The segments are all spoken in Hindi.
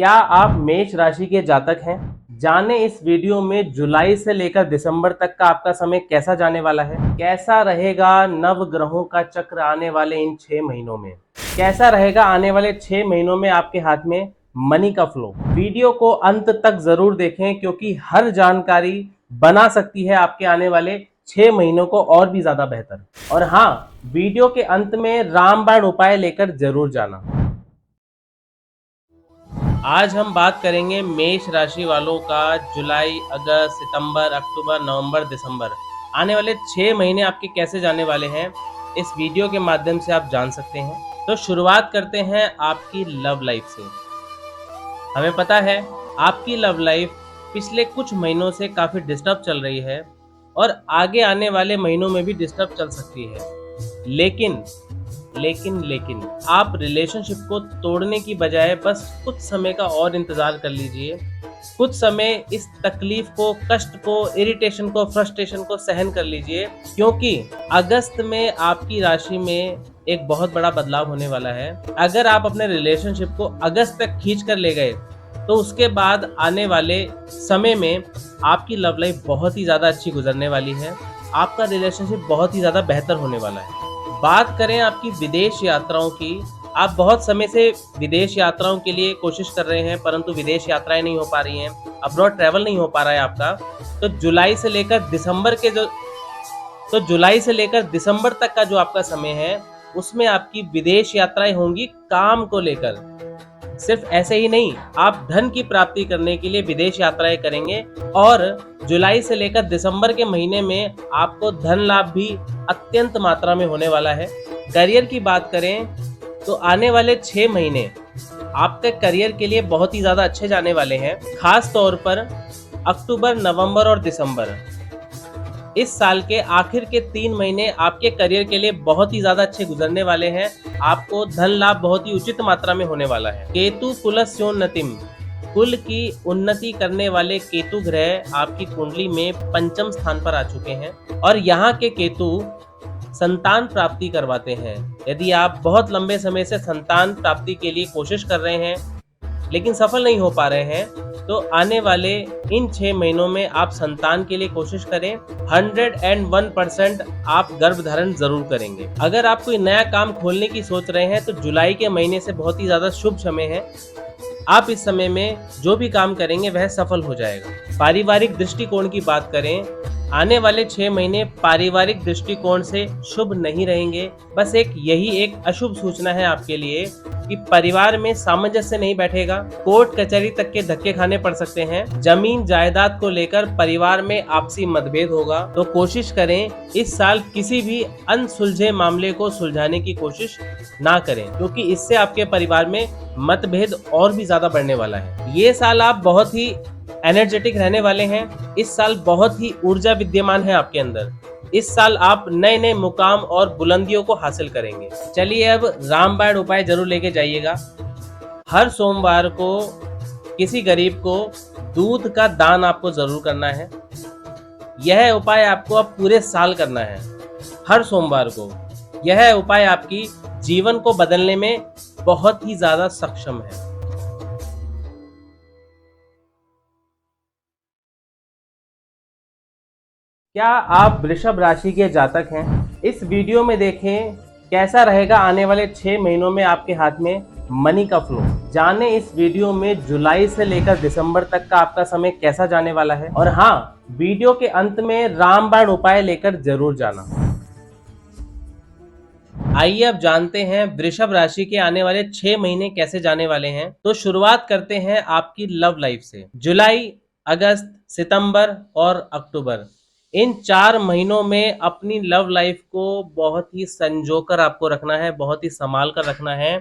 क्या आप मेष राशि के जातक हैं? जाने इस वीडियो में जुलाई से लेकर दिसंबर तक का आपका समय कैसा जाने वाला है, कैसा रहेगा नव ग्रहों का चक्र आने वाले इन 6 महीनों में, कैसा रहेगा आने वाले 6 महीनों में आपके हाथ में मनी का फ्लो। वीडियो को अंत तक जरूर देखें क्योंकि हर जानकारी बना सकती है आपके आने वाले 6 महीनों को और भी ज्यादा बेहतर। और हाँ, वीडियो के अंत में रामबाण उपाय लेकर जरूर जाना। आज हम बात करेंगे मेष राशि वालों का जुलाई, अगस्त, सितंबर, अक्टूबर, नवंबर, दिसंबर आने वाले 6 महीने आपके कैसे जाने वाले हैं, इस वीडियो के माध्यम से आप जान सकते हैं। तो शुरुआत करते हैं आपकी लव लाइफ से। हमें पता है आपकी लव लाइफ पिछले कुछ महीनों से काफ़ी डिस्टर्ब चल रही है और आगे आने वाले महीनों में भी डिस्टर्ब चल सकती है। लेकिन आप रिलेशनशिप को तोड़ने की बजाय बस कुछ समय का और इंतज़ार कर लीजिए। कुछ समय इस तकलीफ को, कष्ट को, इरिटेशन को, फ्रस्ट्रेशन को सहन कर लीजिए क्योंकि अगस्त में आपकी राशि में एक बहुत बड़ा बदलाव होने वाला है। अगर आप अपने रिलेशनशिप को अगस्त तक खींच कर ले गए तो उसके बाद आने वाले समय में आपकी लव लाइफ बहुत ही ज़्यादा अच्छी गुजरने वाली है। आपका रिलेशनशिप बहुत ही ज़्यादा बेहतर होने वाला है। बात करें आपकी विदेश यात्राओं की, आप बहुत समय से विदेश यात्राओं के लिए कोशिश कर रहे हैं परंतु विदेश यात्राएं नहीं हो पा रही हैं, अब्रॉड ट्रैवल नहीं हो पा रहा है आपका। तो जुलाई से लेकर दिसंबर तक का जो आपका समय है उसमें आपकी विदेश यात्राएं होंगी काम को लेकर। सिर्फ ऐसे ही नहीं, आप धन की प्राप्ति करने के लिए विदेश यात्राएं करेंगे और जुलाई से लेकर दिसंबर के महीने में आपको धन लाभ भी अत्यंत मात्रा में होने वाला है। करियर की बात करें तो आने वाले 6 महीने आपके करियर के लिए बहुत ही ज़्यादा अच्छे जाने वाले हैं। खास तौर पर अक्टूबर, नवंबर और दिसंबर, इस साल के आखिर के 3 महीने आपके करियर के लिए बहुत ही ज़्यादा अच्छे गुजरने वाले हैं। आपको धन लाभ बहुत ही उचित मात्रा में होने वाला है। केतु कुलस्योन्नतिम, कुल की उन्नति करने वाले केतु ग्रह आपकी कुंडली में पंचम स्थान पर आ चुके हैं और यहाँ के केतु संतान प्राप्ति करवाते हैं। यदि आप बहुत लंबे समय से संतान प्राप्ति के लिए कोशिश कर रहे हैं लेकिन सफल नहीं हो पा रहे हैं तो आने वाले इन 6 महीनों में आप संतान के लिए कोशिश करें। 101% आप गर्भधारण जरूर करेंगे। अगर आप कोई नया काम खोलने की सोच रहे हैं तो जुलाई के महीने से बहुत ही ज्यादा शुभ समय है। आप इस समय में जो भी काम करेंगे वह सफल हो जाएगा। पारिवारिक दृष्टिकोण की बात करें, आने वाले 6 महीने पारिवारिक दृष्टिकोण से शुभ नहीं रहेंगे। बस यही एक अशुभ सूचना है आपके लिए कि परिवार में सामंजस्य नहीं बैठेगा, कोर्ट कचहरी तक के धक्के खाने पड़ सकते हैं। जमीन जायदाद को लेकर परिवार में आपसी मतभेद होगा तो कोशिश करें इस साल किसी भी अनसुलझे मामले को सुलझाने की कोशिश ना करें क्योंकि इससे आपके परिवार में मतभेद और भी ज्यादा बढ़ने वाला है। ये साल आप बहुत ही एनर्जेटिक रहने वाले हैं। इस साल बहुत ही ऊर्जा विद्यमान है आपके अंदर। इस साल आप नए नए मुकाम और बुलंदियों को हासिल करेंगे। चलिए अब रामबाण उपाय जरूर लेके जाइएगा। हर सोमवार को किसी गरीब को दूध का दान आपको जरूर करना है। यह उपाय आपको अब पूरे साल करना है, हर सोमवार को। यह उपाय आपकी जीवन को बदलने में बहुत ही ज्यादा सक्षम है। क्या आप वृषभ राशि के जातक हैं? इस वीडियो में देखें कैसा रहेगा आने वाले 6 महीनों में आपके हाथ में मनी का फ्लो। जाने इस वीडियो में जुलाई से लेकर दिसंबर तक का आपका समय कैसा जाने वाला है और हाँ, वीडियो के अंत में रामबाण उपाय लेकर जरूर जाना। आइए अब जानते हैं वृषभ राशि के आने वाले 6 महीने कैसे जाने वाले हैं। तो शुरुआत करते हैं आपकी लव लाइफ से। जुलाई, अगस्त, सितंबर और अक्टूबर, इन 4 महीनों में अपनी लव लाइफ को बहुत ही संजोकर आपको रखना है, बहुत ही संभाल कर रखना है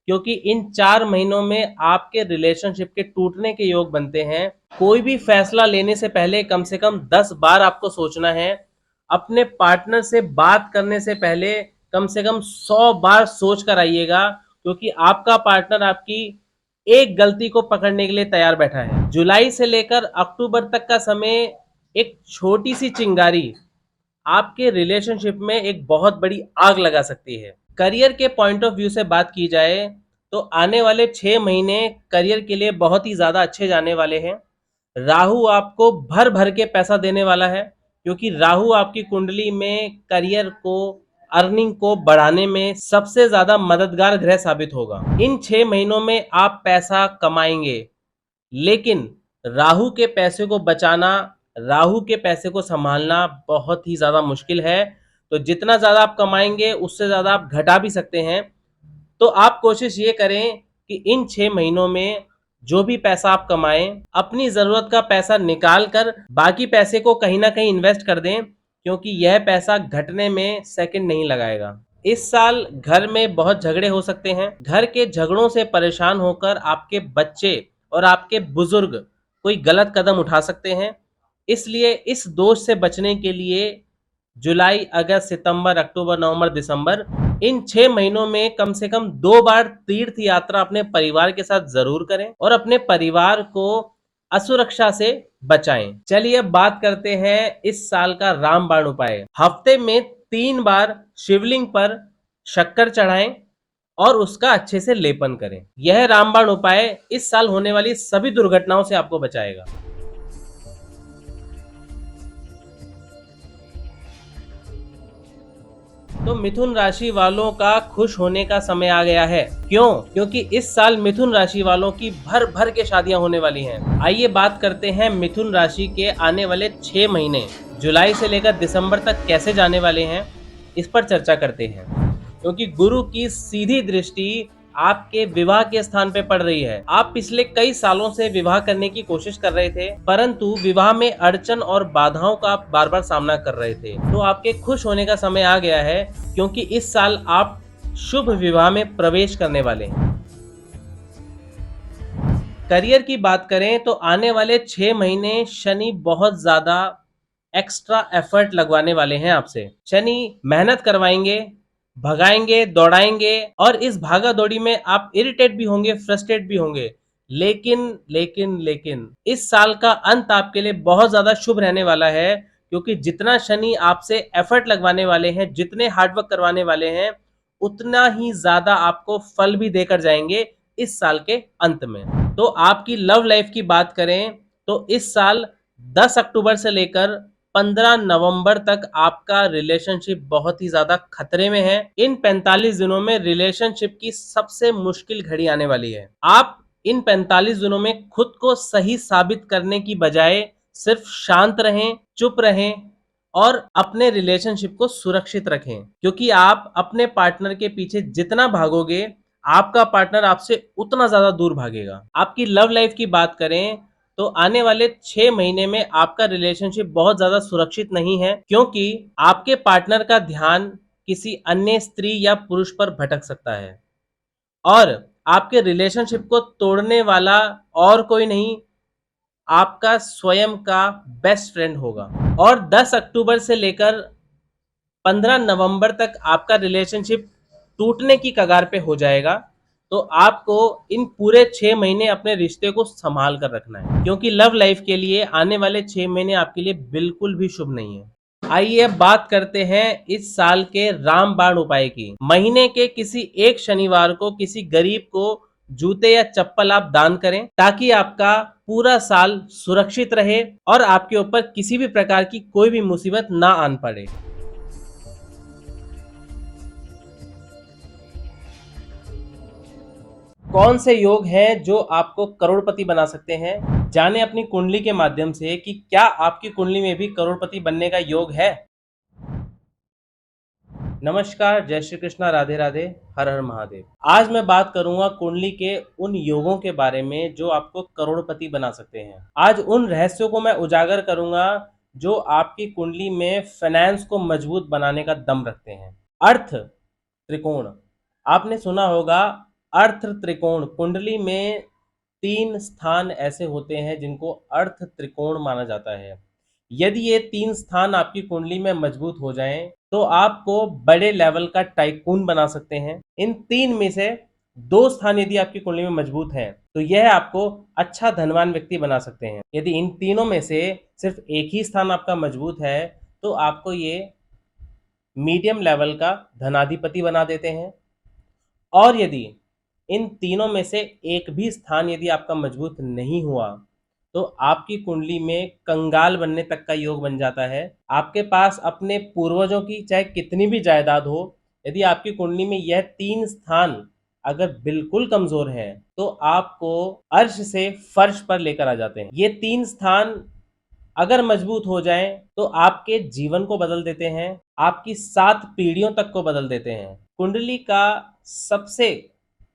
क्योंकि इन 4 महीनों में आपके रिलेशनशिप के टूटने के योग बनते हैं। कोई भी फैसला लेने से पहले कम से कम 10 बार आपको सोचना है। अपने पार्टनर से बात करने से पहले कम से कम 100 बार सोच कर आइएगा क्योंकि आपका पार्टनर आपकी एक गलती को पकड़ने के लिए तैयार बैठा है। जुलाई से लेकर अक्टूबर तक का समय, एक छोटी सी चिंगारी आपके रिलेशनशिप में एक बहुत बड़ी आग लगा सकती है। करियर के पॉइंट ऑफ व्यू से बात की जाए तो आने वाले 6 महीने करियर के लिए बहुत ही ज़्यादा अच्छे जाने वाले हैं। राहु आपको भर-भर के पैसा देने वाला है, क्योंकि राहु आपकी कुंडली में करियर को, अर्निंग को बढ़ाने में सबसे ज़्यादा मददगार ग्रह साबित होगा। इन 6 महीनों में आप पैसा कमाएँगे, लेकिन राहु के पैसे को बचाना, राहु के पैसे को सँभालना बहुत ही ज़्यादा मुश्किल है। तो जितना ज़्यादा आप कमाएँगे, उससे ज़्यादा आप घटा भी सकते हैं। तो आप कोशिश ये करें कि इन 6 महीनों में जो भी पैसा आप कमाएं, अपनी ज़रूरत का पैसा निकाल कर बाकी पैसे को कहीं ना कहीं इन्वेस्ट कर दें, क्योंकि यह पैसा घटने में सेकंड नहीं लगाएगा। इस साल घर में बहुत झगड़े हो सकते हैं। घर के झगड़ों से परेशान होकर आपके बच्चे और आपके बुजुर्ग कोई गलत कदम उठा सकते हैं। इसलिए इस दोष से बचने के लिए जुलाई, अगस्त, सितंबर, अक्टूबर, नवंबर, दिसंबर, इन 6 महीनों में कम से कम 2 बार तीर्थ यात्रा अपने परिवार के साथ जरूर करें और अपने परिवार को असुरक्षा से बचाएं। चलिए अब बात करते हैं इस साल का रामबाण उपाय। हफ्ते में 3 बार शिवलिंग पर शक्कर चढ़ाएं और उसका अच्छे से लेपन करें। यह रामबाण उपाय इस साल होने वाली सभी दुर्घटनाओं से आपको बचाएगा। तो मिथुन राशि वालों का खुश होने का समय आ गया है। क्यों? क्योंकि इस साल मिथुन राशि वालों की भर भर के शादियां होने वाली हैं। आइए बात करते हैं मिथुन राशि के आने वाले 6 महीने जुलाई से लेकर दिसंबर तक कैसे जाने वाले हैं, इस पर चर्चा करते हैं। क्योंकि गुरु की सीधी दृष्टि आपके विवाह के स्थान पे पड़ रही है। आप पिछले कई सालों से विवाह करने की कोशिश कर रहे थे, परंतु विवाह में अड़चन और बाधाओं का आप बार बार सामना कर रहे थे। तो आपके खुश होने का समय आ गया है, क्योंकि इस साल आप शुभ विवाह में प्रवेश करने वाले हैं। करियर की बात करें तो आने वाले 6 महीने शनि बहुत ज्यादा एक्स्ट्रा एफर्ट लगवाने वाले हैं आपसे। शनि मेहनत करवाएंगे, भगाएंगे, दौड़ाएंगे, और इस भागा दौड़ी में आप इरिटेट भी होंगे, फ्रस्ट्रेट भी होंगे। लेकिन इस साल का अंत आपके लिए बहुत ज्यादा शुभ रहने वाला है, क्योंकि जितना शनि आपसे एफर्ट लगवाने वाले हैं, जितने हार्डवर्क करवाने वाले हैं, उतना ही ज्यादा आपको फल भी देकर जाएंगे इस साल के अंत में। तो आपकी लव लाइफ की बात करें तो इस साल 10 अक्टूबर से लेकर 15 नवंबर तक आपका रिलेशनशिप बहुत ही ज्यादा खतरे में है। इन 45 दिनों में रिलेशनशिप की सबसे मुश्किल घड़ी आने वाली है। आप इन 45 दिनों में खुद को सही साबित करने की बजाय सिर्फ शांत रहें, चुप रहें और अपने रिलेशनशिप को सुरक्षित रखें, क्योंकि आप अपने पार्टनर के पीछे जितना भागोगे, आपका पार्टनर आपसे उतना ज्यादा दूर भागेगा। आपकी लव लाइफ की बात करें तो आने वाले 6 महीने में आपका रिलेशनशिप बहुत ज्यादा सुरक्षित नहीं है, क्योंकि आपके पार्टनर का ध्यान किसी अन्य स्त्री या पुरुष पर भटक सकता है और आपके रिलेशनशिप को तोड़ने वाला और कोई नहीं, आपका स्वयं का बेस्ट फ्रेंड होगा। और 10 अक्टूबर से लेकर 15 नवंबर तक आपका रिलेशनशिप टूटने की कगार पे हो जाएगा। तो आपको इन पूरे 6 महीने अपने रिश्ते को संभाल कर रखना है, क्योंकि लव लाइफ के लिए आने वाले 6 महीने आपके लिए बिल्कुल भी शुभ नहीं है। आइए अब बात करते हैं इस साल के रामबाण उपाय की। महीने के किसी एक शनिवार को किसी गरीब को जूते या चप्पल आप दान करें, ताकि आपका पूरा साल सुरक्षित रहे और आपके ऊपर किसी भी प्रकार की कोई भी मुसीबत ना आन पड़े। कौन से योग हैं जो आपको करोड़पति बना सकते हैं? जाने अपनी कुंडली के माध्यम से कि क्या आपकी कुंडली में भी करोड़पति बनने का योग है। नमस्कार, जय श्री कृष्णा, राधे राधे, हर हर महादेव। आज मैं बात करूंगा कुंडली के उन योगों के बारे में जो आपको करोड़पति बना सकते हैं। आज उन रहस्यों को मैं उजागर करूंगा जो आपकी कुंडली में फाइनेंस को मजबूत बनाने का दम रखते हैं। अर्थ त्रिकोण, आपने सुना होगा अर्थ त्रिकोण। कुंडली में 3 स्थान ऐसे होते हैं जिनको अर्थ त्रिकोण माना जाता है। यदि ये 3 स्थान आपकी कुंडली में मजबूत हो जाएं, तो आपको बड़े लेवल का टाइकून बना सकते हैं। इन 3 में से 2 स्थान यदि आपकी कुंडली में मजबूत हैं, तो यह आपको अच्छा धनवान व्यक्ति बना सकते हैं। यदि इन तीनों में से सिर्फ एक ही स्थान आपका मजबूत है, तो आपको ये मीडियम लेवल का धनाधिपति बना देते हैं। और यदि इन तीनों में से एक भी स्थान यदि आपका मजबूत नहीं हुआ तो आपकी कुंडली में कंगाल बनने तक का योग बन जाता है। आपके पास अपने पूर्वजों की चाहे कितनी भी जायदाद हो, यदि आपकी कुंडली में यह 3 स्थान अगर बिल्कुल कमजोर हैं तो आपको अर्श से फर्श पर लेकर आ जाते हैं। ये 3 स्थान अगर मजबूत हो जाएं तो आपके जीवन को बदल देते हैं, आपकी 7 पीढ़ियों तक को बदल देते हैं। कुंडली का सबसे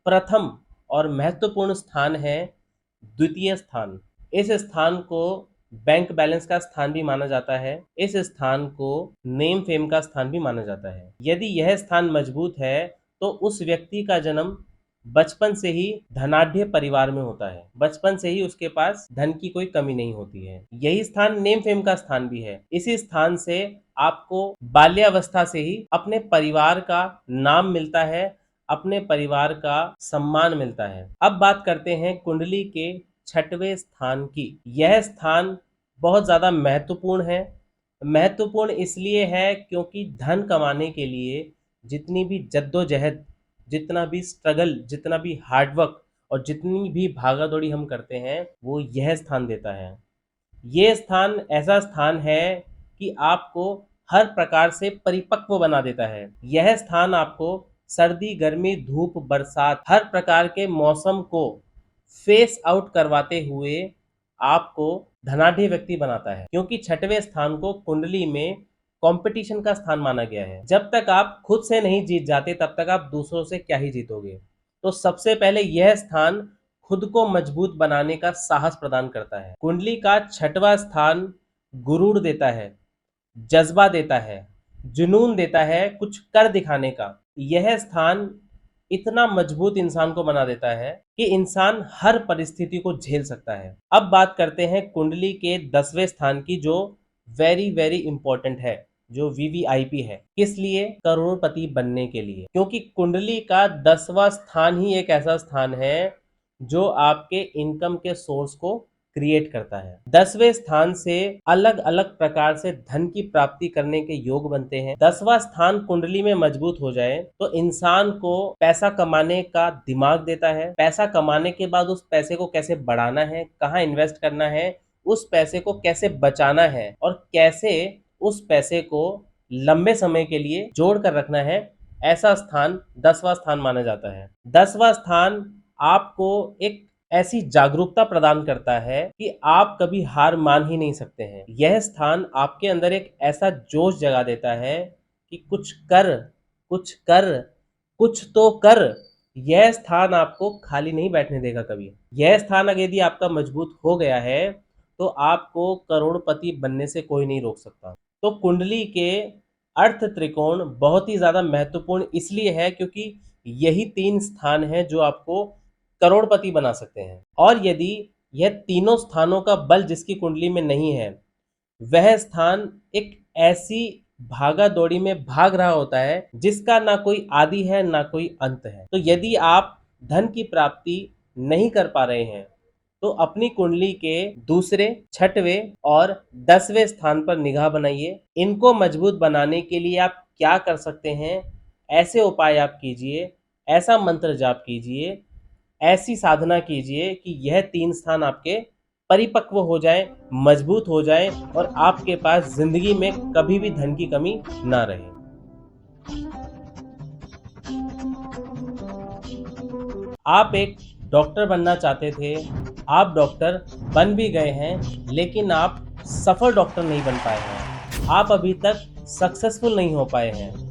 प्रथम और महत्वपूर्ण स्थान है द्वितीय स्थान। इस स्थान को बैंक बैलेंस का स्थान भी माना जाता है। इस स्थान को नेम फेम का स्थान भी माना जाता है। यदि यह स्थान मजबूत है तो उस व्यक्ति का जन्म बचपन से ही धनाढ्य परिवार में होता है। बचपन से ही उसके पास धन की कोई कमी नहीं होती है। यही स्थान नेम फेम का स्थान भी है। इसी स्थान से आपको बाल्यावस्था से ही अपने परिवार का नाम मिलता है, अपने परिवार का सम्मान मिलता है। अब बात करते हैं कुंडली के 6वें स्थान की। यह स्थान बहुत ज्यादा महत्वपूर्ण है। महत्वपूर्ण इसलिए है क्योंकि धन कमाने के लिए जितनी भी जद्दोजहद, जितना भी स्ट्रगल, जितना भी हार्डवर्क और जितनी भी भागा दौड़ी हम करते हैं वो यह स्थान देता है। ये स्थान ऐसा स्थान है कि आपको हर प्रकार से परिपक्व बना देता है। यह स्थान आपको सर्दी, गर्मी, धूप, बरसात हर प्रकार के मौसम को फेस आउट करवाते हुए आपको धनाढ्य व्यक्ति बनाता है, क्योंकि 6वें स्थान को कुंडली में कंपटीशन का स्थान माना गया है। जब तक आप खुद से नहीं जीत जाते तब तक आप दूसरों से क्या ही जीतोगे। तो सबसे पहले यह स्थान खुद को मजबूत बनाने का साहस प्रदान करता है। कुंडली का 6वां स्थान गुरूर देता है, जज्बा देता है, जुनून देता है, कुछ कर दिखाने का। यह स्थान इतना मजबूत इंसान को बना देता है कि इंसान हर परिस्थिति को झेल सकता है। अब बात करते हैं कुंडली के 10वें स्थान की, जो वेरी वेरी इंपॉर्टेंट है, जो वीवीआईपी है। किस लिए? करोड़पति बनने के लिए। क्योंकि कुंडली का 10वां स्थान ही एक ऐसा स्थान है जो आपके इनकम के सोर्स को क्रिएट करता है। 10वें स्थान से अलग अलग प्रकार से धन की प्राप्ति करने के योग बनते हैं। 10वां स्थान कुंडली में मजबूत हो जाए तो इंसान को पैसा कमाने का दिमाग देता है। पैसा कमाने के बाद उस पैसे को कैसे बढ़ाना है, कहाँ इन्वेस्ट करना है, उस पैसे को कैसे बचाना है और कैसे उस पैसे को लंबे समय के लिए जोड़ कर रखना है, ऐसा स्थान 10वां स्थान माना जाता है। 10वां स्थान आपको एक ऐसी जागरूकता प्रदान करता है कि आप कभी हार मान ही नहीं सकते हैं। यह स्थान आपके अंदर एक ऐसा जोश जगा देता है कि कुछ कर, कुछ कर, कुछ तो कर। यह स्थान आपको खाली नहीं बैठने देगा कभी। यह स्थान अगर यदि आपका मजबूत हो गया है तो आपको करोड़पति बनने से कोई नहीं रोक सकता। तो कुंडली के अर्थ त्रिकोण बहुत ही ज्यादा महत्वपूर्ण इसलिए है क्योंकि यही 3 स्थान है जो आपको करोड़पति बना सकते हैं। और यदि यह तीनों स्थानों का बल जिसकी कुंडली में नहीं है, वह स्थान एक ऐसी भागा दौड़ी में भाग रहा होता है जिसका ना कोई आदि है ना कोई अंत है। तो यदि आप धन की प्राप्ति नहीं कर पा रहे हैं तो अपनी कुंडली के दूसरे, 6वें और 10वें स्थान पर निगाह बनाइए। इनको मजबूत बनाने के लिए आप क्या कर सकते हैं, ऐसे उपाय आप कीजिए, ऐसा मंत्र जाप कीजिए, ऐसी साधना कीजिए कि यह 3 स्थान आपके परिपक्व हो जाएं, मजबूत हो जाएं और आपके पास जिंदगी में कभी भी धन की कमी ना रहे। आप एक डॉक्टर बनना चाहते थे, आप डॉक्टर बन भी गए हैं, लेकिन आप सफल डॉक्टर नहीं बन पाए हैं। आप अभी तक सक्सेसफुल नहीं हो पाए हैं।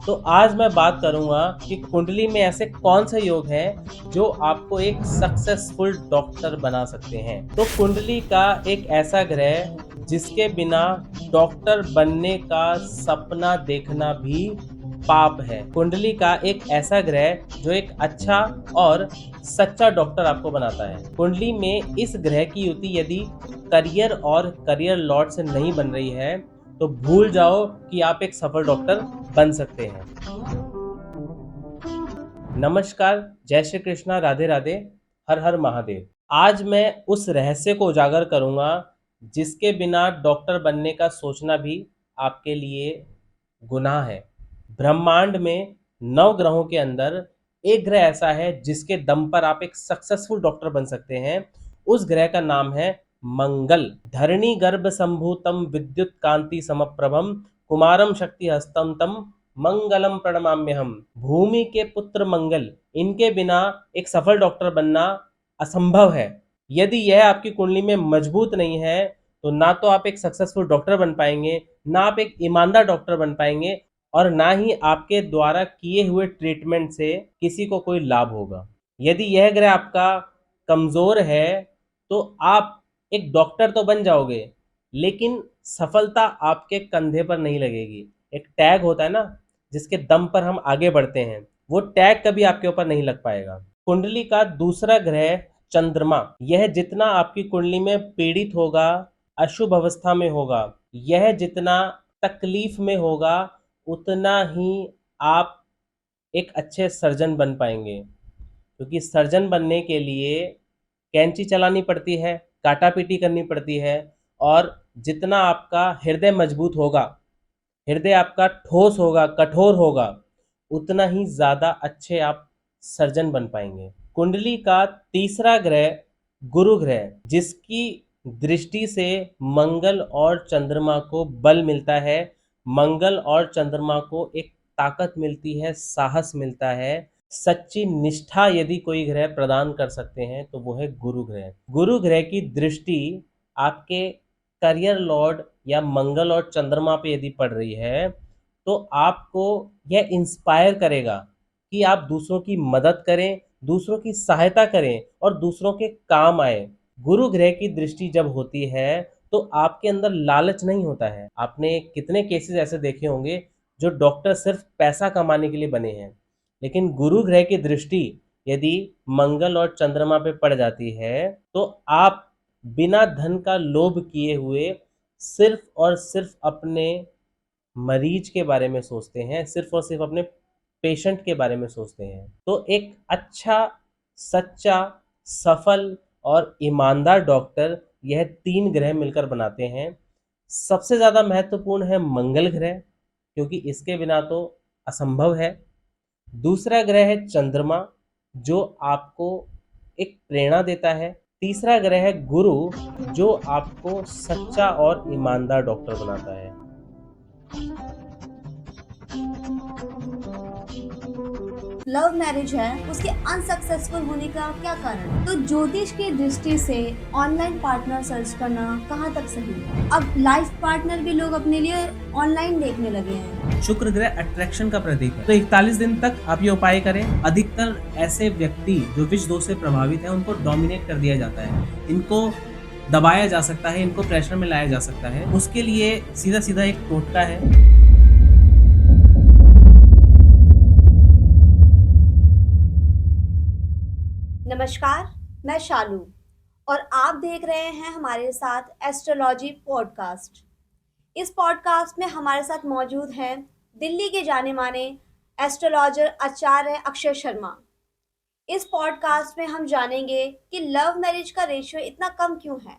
तो आज मैं बात करूंगा कि कुंडली में ऐसे कौन से योग हैं जो आपको एक सक्सेसफुल डॉक्टर बना सकते हैं। तो कुंडली का एक ऐसा ग्रह जिसके बिना डॉक्टर बनने का सपना देखना भी पाप है। कुंडली का एक ऐसा ग्रह जो एक अच्छा और सच्चा डॉक्टर आपको बनाता है। कुंडली में इस ग्रह की युति यदि करियर और करियर लॉर्ड से नहीं बन रही है तो भूल जाओ कि आप एक सफल डॉक्टर बन सकते हैं। नमस्कार, जय श्री कृष्णा, राधे राधे, हर हर महादेव। आज मैं उस रहस्य को उजागर करूंगा जिसके बिना डॉक्टर बनने का सोचना भी आपके लिए गुनाह है। ब्रह्मांड में 9 ग्रहों के अंदर एक ग्रह ऐसा है जिसके दम पर आप एक सक्सेसफुल डॉक्टर बन सकते हैं, उस ग्रह का नाम है मंगल। धरणी गर्भ संभूतम विद्युत कांति समप्रभम कुमारम शक्ति हस्तम तम मंगलम प्रणमाम्यहम। भूमि के पुत्र मंगल, इनके बिना एक सफल डॉक्टर बनना असंभव है। यदि यह आपकी कुंडली में मजबूत नहीं है तो ना तो आप एक सक्सेसफुल डॉक्टर बन पाएंगे, ना आप एक ईमानदार डॉक्टर बन पाएंगे, और ना ही आपके द्वारा किए हुए ट्रीटमेंट से किसी को कोई लाभ होगा। यदि यह ग्रह आपका कमजोर है तो आप एक डॉक्टर तो बन जाओगे, लेकिन सफलता आपके कंधे पर नहीं लगेगी। एक टैग होता है ना, जिसके दम पर हम आगे बढ़ते हैं, वो टैग कभी आपके ऊपर नहीं लग पाएगा। कुंडली का दूसरा ग्रह चंद्रमा, यह जितना आपकी कुंडली में पीड़ित होगा, अशुभ अवस्था में होगा, यह जितना तकलीफ में होगा, उतना ही आप एक अच्छे सर्जन बन पाएंगे। क्योंकि सर्जन बनने के लिए कैंची चलानी पड़ती है, काटा पीटी करनी पड़ती है, और जितना आपका हृदय मजबूत होगा, हृदय आपका ठोस होगा, कठोर होगा, उतना ही ज़्यादा अच्छे आप सर्जन बन पाएंगे। कुंडली का तीसरा ग्रह गुरु ग्रह, जिसकी दृष्टि से मंगल और चंद्रमा को बल मिलता है, मंगल और चंद्रमा को एक ताकत मिलती है, साहस मिलता है। सच्ची निष्ठा यदि कोई ग्रह प्रदान कर सकते हैं तो वो है गुरु ग्रह। गुरु ग्रह की दृष्टि आपके करियर लॉर्ड या मंगल और चंद्रमा पे यदि पड़ रही है तो आपको यह इंस्पायर करेगा कि आप दूसरों की मदद करें, दूसरों की सहायता करें और दूसरों के काम आए। गुरु ग्रह की दृष्टि जब होती है तो आपके अंदर लालच नहीं होता है। आपने कितने केसेस ऐसे देखे होंगे जो डॉक्टर सिर्फ पैसा कमाने के लिए बने हैं, लेकिन गुरु ग्रह की दृष्टि यदि मंगल और चंद्रमा पे पड़ जाती है तो आप बिना धन का लोभ किए हुए सिर्फ और सिर्फ अपने मरीज के बारे में सोचते हैं, सिर्फ और सिर्फ अपने पेशेंट के बारे में सोचते हैं। तो एक अच्छा, सच्चा, सफल और ईमानदार डॉक्टर यह तीन ग्रह मिलकर बनाते हैं। सबसे ज़्यादा महत्वपूर्ण है मंगल ग्रह, क्योंकि इसके बिना तो असंभव है। दूसरा ग्रह है चंद्रमा, जो आपको एक प्रेरणा देता है। तीसरा ग्रह है गुरु, जो आपको सच्चा और ईमानदार डॉक्टर बनाता है। लव मैरिज है, उसके अनसक्सेसफुल होने का क्या कारण? तो ज्योतिष की दृष्टि से ऑनलाइन पार्टनर सर्च करना कहाँ तक सही है? अब लाइफ पार्टनर भी लोग अपने लिए ऑनलाइन देखने लगे हैं। शुक्र ग्रह अट्रैक्शन का प्रतीक है, तो 41 दिन तक आप ये उपाय करें। अधिकतर ऐसे व्यक्ति जो विष दोष से प्रभावित हैं, उनको डोमिनेट कर दिया जाता है, इनको दबाया जा सकता है, इनको प्रेशर में लाया जा सकता है। उसके लिए सीधा सीधा एक टोटका है। नमस्कार, मैं शालू और आप देख रहे हैं हमारे साथ एस्ट्रोलॉजी पॉडकास्ट। इस पॉडकास्ट में हमारे साथ मौजूद हैं दिल्ली के जाने माने एस्ट्रोलॉजर आचार्य अक्षय शर्मा। इस पॉडकास्ट में हम जानेंगे कि लव मैरिज का रेशियो इतना कम क्यों है,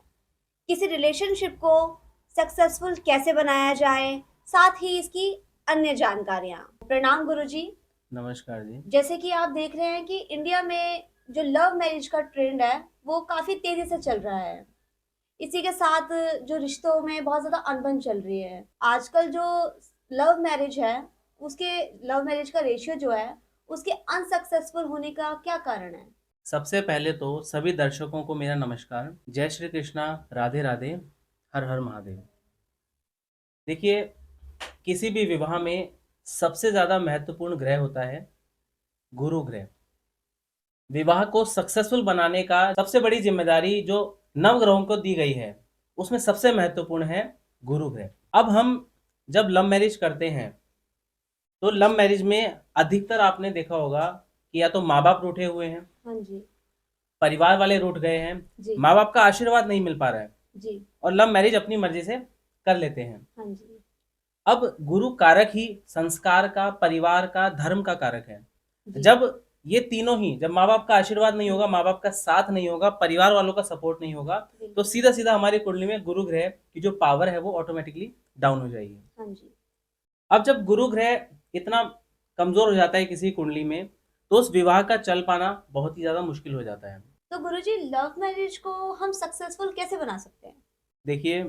किसी रिलेशनशिप को सक्सेसफुल कैसे बनाया जाए, साथ ही इसकी अन्य जानकारियाँ। प्रणाम गुरुजी। नमस्कार जी। जैसे कि आप देख रहे हैं कि इंडिया में जो लव मैरिज का ट्रेंड है वो काफ़ी तेज़ी से चल रहा है। इसी के साथ जो रिश्तों में बहुत ज़्यादा अनबन चल रही है। आजकल जो लव मैरिज है, उसके लव मैरिज का रेशियो जो है, उसके अनसक्सेसफुल होने का क्या कारण है? सबसे पहले तो सभी दर्शकों को मेरा नमस्कार। जय श्री कृष्णा, राधे राधे, हर हर महादेव। देखिए, किसी भी विवाह में सबसे ज़्यादा महत्वपूर्ण ग्रह होता है गुरु ग्रह। विवाह को सक्सेसफुल बनाने का सबसे बड़ी जिम्मेदारी जो नवग्रहों को दी गई है, उसमें सबसे महत्वपूर्ण है गुरु ग्रह। अब हम जब लव मैरिज करते हैं तो लव मैरिज में अधिकतर आपने देखा होगा कि या तो माँ बाप रूठे हुए हैं, हाँ जी परिवार वाले रूठ गए हैं, जी माँ बाप का आशीर्वाद नहीं मिल पा रहा है, जी और लव मैरिज अपनी मर्जी से कर लेते हैं। हाँ जी अब गुरु कारक ही संस्कार का, परिवार का, धर्म का कारक है। जी जब ये तीनों ही, जब माँ बाप का आशीर्वाद नहीं होगा, माँ बाप का साथ नहीं होगा, परिवार वालों का सपोर्ट नहीं होगा, तो सीधा सीधा हमारी कुंडली में गुरु ग्रह की जो पावर है वो ऑटोमेटिकली डाउन हो जाएगी। हाँ जी। अब जब गुरु ग्रह इतना कमजोर हो जाता है किसी कुंडली में, तो उस विवाह का चल पाना बहुत ही ज्यादा मुश्किल हो जाता है। तो गुरुजी, लव मैरिज को हम सक्सेसफुल कैसे बना सकते हैं? देखिए,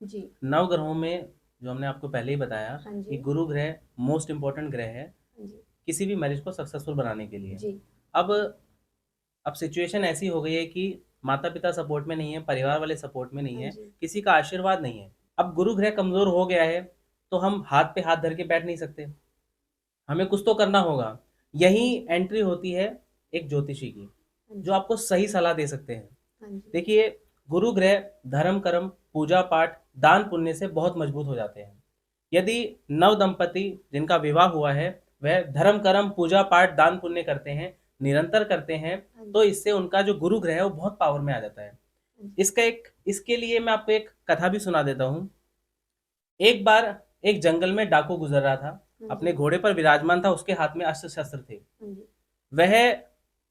जी। नवग्रहों में जो हमने आपको पहले ही बताया हाँ कि जी। गुरु ग्रह मोस्ट इम्पोर्टेंट ग्रह है हाँ जी। किसी भी मैरिज को सक्सेसफुल बनाने के लिए। जी। अब अब सिचुएशन ऐसी हो गई है कि माता पिता सपोर्ट में नहीं है, परिवार वाले सपोर्ट में नहीं हाँ है, जी। किसी का आशीर्वाद नहीं है। अब गुरु ग्रह कमजोर हो गया है तो हम हाथ पे हाथ धर के बैठ नहीं सकते, हमें कुछ तो करना होगा। यही हाँ जी। एंट्री होती है एक ज्योतिषी की, हाँ जो जी। आपको सही सलाह दे सकते हैं। हाँ जी। देखिए, गुरु ग्रह धर्म कर्म पूजा पाठ दान पुण्य से बहुत मजबूत हो जाते हैं। यदि नव दंपति जिनका विवाह हुआ है वह धर्म कर्म पूजा पाठ दान पुण्य करते हैं, निरंतर करते हैं, हाँ जी। तो इससे उनका जो गुरु ग्रह है वो बहुत पावर में आ जाता है। हाँ जी। इसके लिए मैं आपको एक कथा भी सुना देता हूँ। एक बार एक जंगल में डाकू गुजर रहा था, हाँ अपने जी। घोड़े पर विराजमान था, उसके हाथ में अस्त्र शस्त्र थे। हाँ जी। वह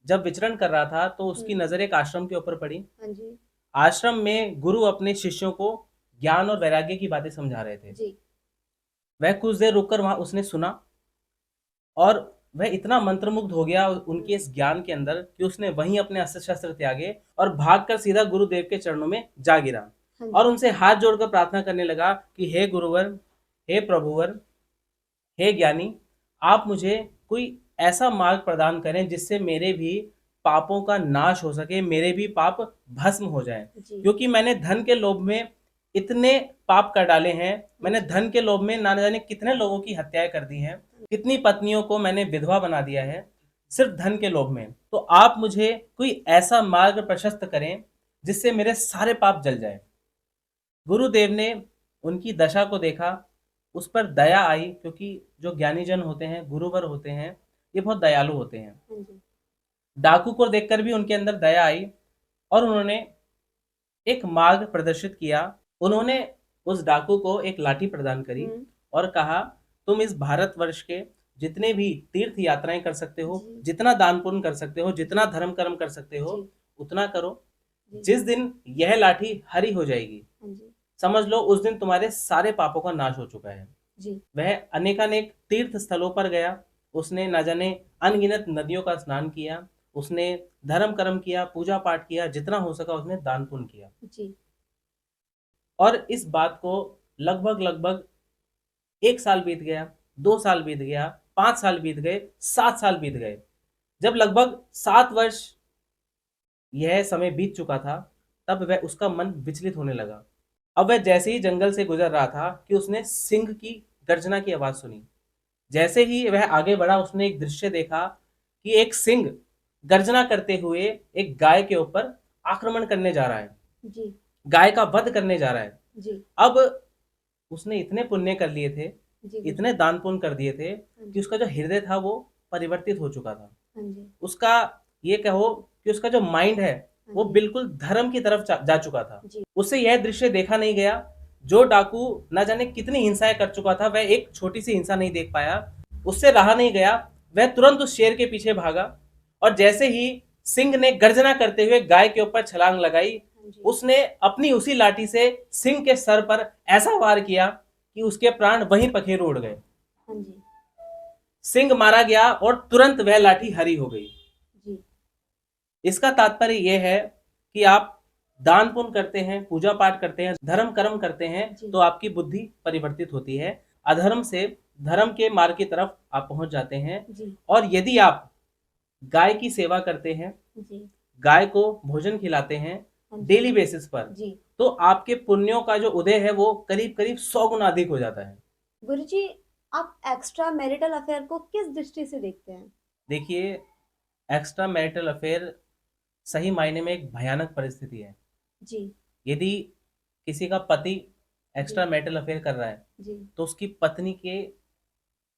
जब विचरण कर रहा था तो उसकी हम्म। नजर एक आश्रम के ऊपर पड़ी। हाँ जी। आश्रम में गुरु अपने शिष्यों को ज्ञान और वैराग्य की बातें समझा रहे थे। जी। वह कुछ देर रुककर वहां उसने सुना और वह इतना मंत्रमुग्ध हो गया उनके इस ज्ञान के अंदर कि उसने वहीं अपने अस्त्र शस्त्र त्यागे और भागकर सीधा गुरुदेव के चरणों में जा गिरा हाँ और जी। उनसे हाथ जोड़कर प्रार्थना करने लगा कि हे गुरुवर, हे प्रभुवर, हे ज्ञानी, आप मुझे कोई ऐसा मार्ग प्रदान करें जिससे मेरे भी पापों का नाश हो सके, मेरे भी पाप भस्म हो जाएं। जी। क्योंकि मैंने धन के लोभ में इतने पाप कर डाले हैं, मैंने जी। धन के लोभ में ना जाने कितने लोगों की हत्याएं कर दी हैं, कितनी पत्नियों को मैंने विधवा बना दिया है सिर्फ धन के लोभ में। तो आप मुझे कोई ऐसा मार्ग प्रशस्त करें जिससे मेरे सारे पाप जल जाएं। गुरुदेव ने उनकी दशा को देखा, उस पर दया आई, क्योंकि जो ज्ञानी जन होते हैं, गुरुवर होते हैं, ये बहुत दयालु होते हैं। हाँ जी। डाकू को देखकर भी उनके अंदर दया आई और उन्होंने एक मार्ग प्रदर्शित किया। उन्होंने उस डाकू को एक लाठी प्रदान करी हम्म। और कहा, तुम इस भारतवर्ष के जितने भी तीर्थ यात्राएं कर सकते हो, जी। जितना दान पुण्य कर सकते हो, जितना जी। धर्म कर्म कर सकते हो, जी। उतना करो। जी। जिस दिन यह लाठी हरी हो जाएगी, हाँ जी। समझ लो उस दिन तुम्हारे सारे पापों का नाश हो चुका है। जी। वह अनेकानेक तीर्थ स्थलों पर गया, उसने न जाने अनगिनत नदियों का स्नान किया, उसने धर्म कर्म किया, पूजा पाठ किया, जितना हो सका उसने दान पुण्य किया। जी। और इस बात को लगभग लगभग 1 साल बीत गया, 2 साल बीत गया, 5 साल बीत गए, 7 साल बीत गए। जब लगभग 7 वर्ष यह समय बीत चुका था, तब वह उसका मन विचलित होने लगा। अब वह जैसे ही जंगल से गुजर रहा था कि उसने सिंह की गर्जना की आवाज सुनी। जैसे ही वह आगे बढ़ा, उसने एक दृश्य देखा कि एक सिंह गर्जना करते हुए एक गाय के ऊपर आक्रमण करने जा रहा है, जी। गाय का वध करने जा रहा है। जी। अब उसने इतने पुण्य कर लिए थे, जी। इतने दान पुण्य कर दिए थे हाँ कि जी। उसका जो हृदय था वो परिवर्तित हो चुका था। हाँ जी। उसका, ये कहो कि उसका जो माइंड है हाँ वो जी। बिल्कुल धर्म की तरफ जा चुका था। जी। उससे यह दृश्य देखा नहीं गया। जो डाकू न जाने कितनी हिंसाएं कर चुका था, वह एक छोटी सी हिंसा नहीं देख पाया, उससे रहा नहीं गया। वह तुरंत उस शेर के पीछे भागा और जैसे ही सिंह ने गर्जना करते हुए गाय के ऊपर छलांग लगाई, हाँ जी। उसने अपनी उसी लाठी से सिंह के सर पर ऐसा वार किया कि उसके प्राण वहीं पखेरु उड़ गए। हाँ जी। सिंह मारा गया और तुरंत वह लाठी हरी हो गई। जी। इसका तात्पर्य यह है कि आप दान पुण्य करते हैं, पूजा पाठ करते हैं, धर्म कर्म करते हैं, जी। तो आपकी बुद्धि परिवर्तित होती है। अधर्म से धर्म के मार्ग की तरफ आप पहुंच जाते हैं। जी। और यदि आप गाय की सेवा करते हैं, जी। गाय को भोजन खिलाते हैं हाँ जी। डेली बेसिस पर, जी। तो आपके पुण्यों का जो उदय है वो करीब करीब 100 गुना अधिक हो जाता है। गुरुजी, आप एक्स्ट्रा मैरिटल अफेयर को किस दृष्टि से देखते हैं? देखिए, एक्स्ट्रा मैरिटल अफेयर सही मायने में एक भयानक परिस्थिति है। जी। यदि किसी का पति एक्स्ट्रा जी। मैरिटल अफेयर कर रहा है, जी। तो उसकी पत्नी के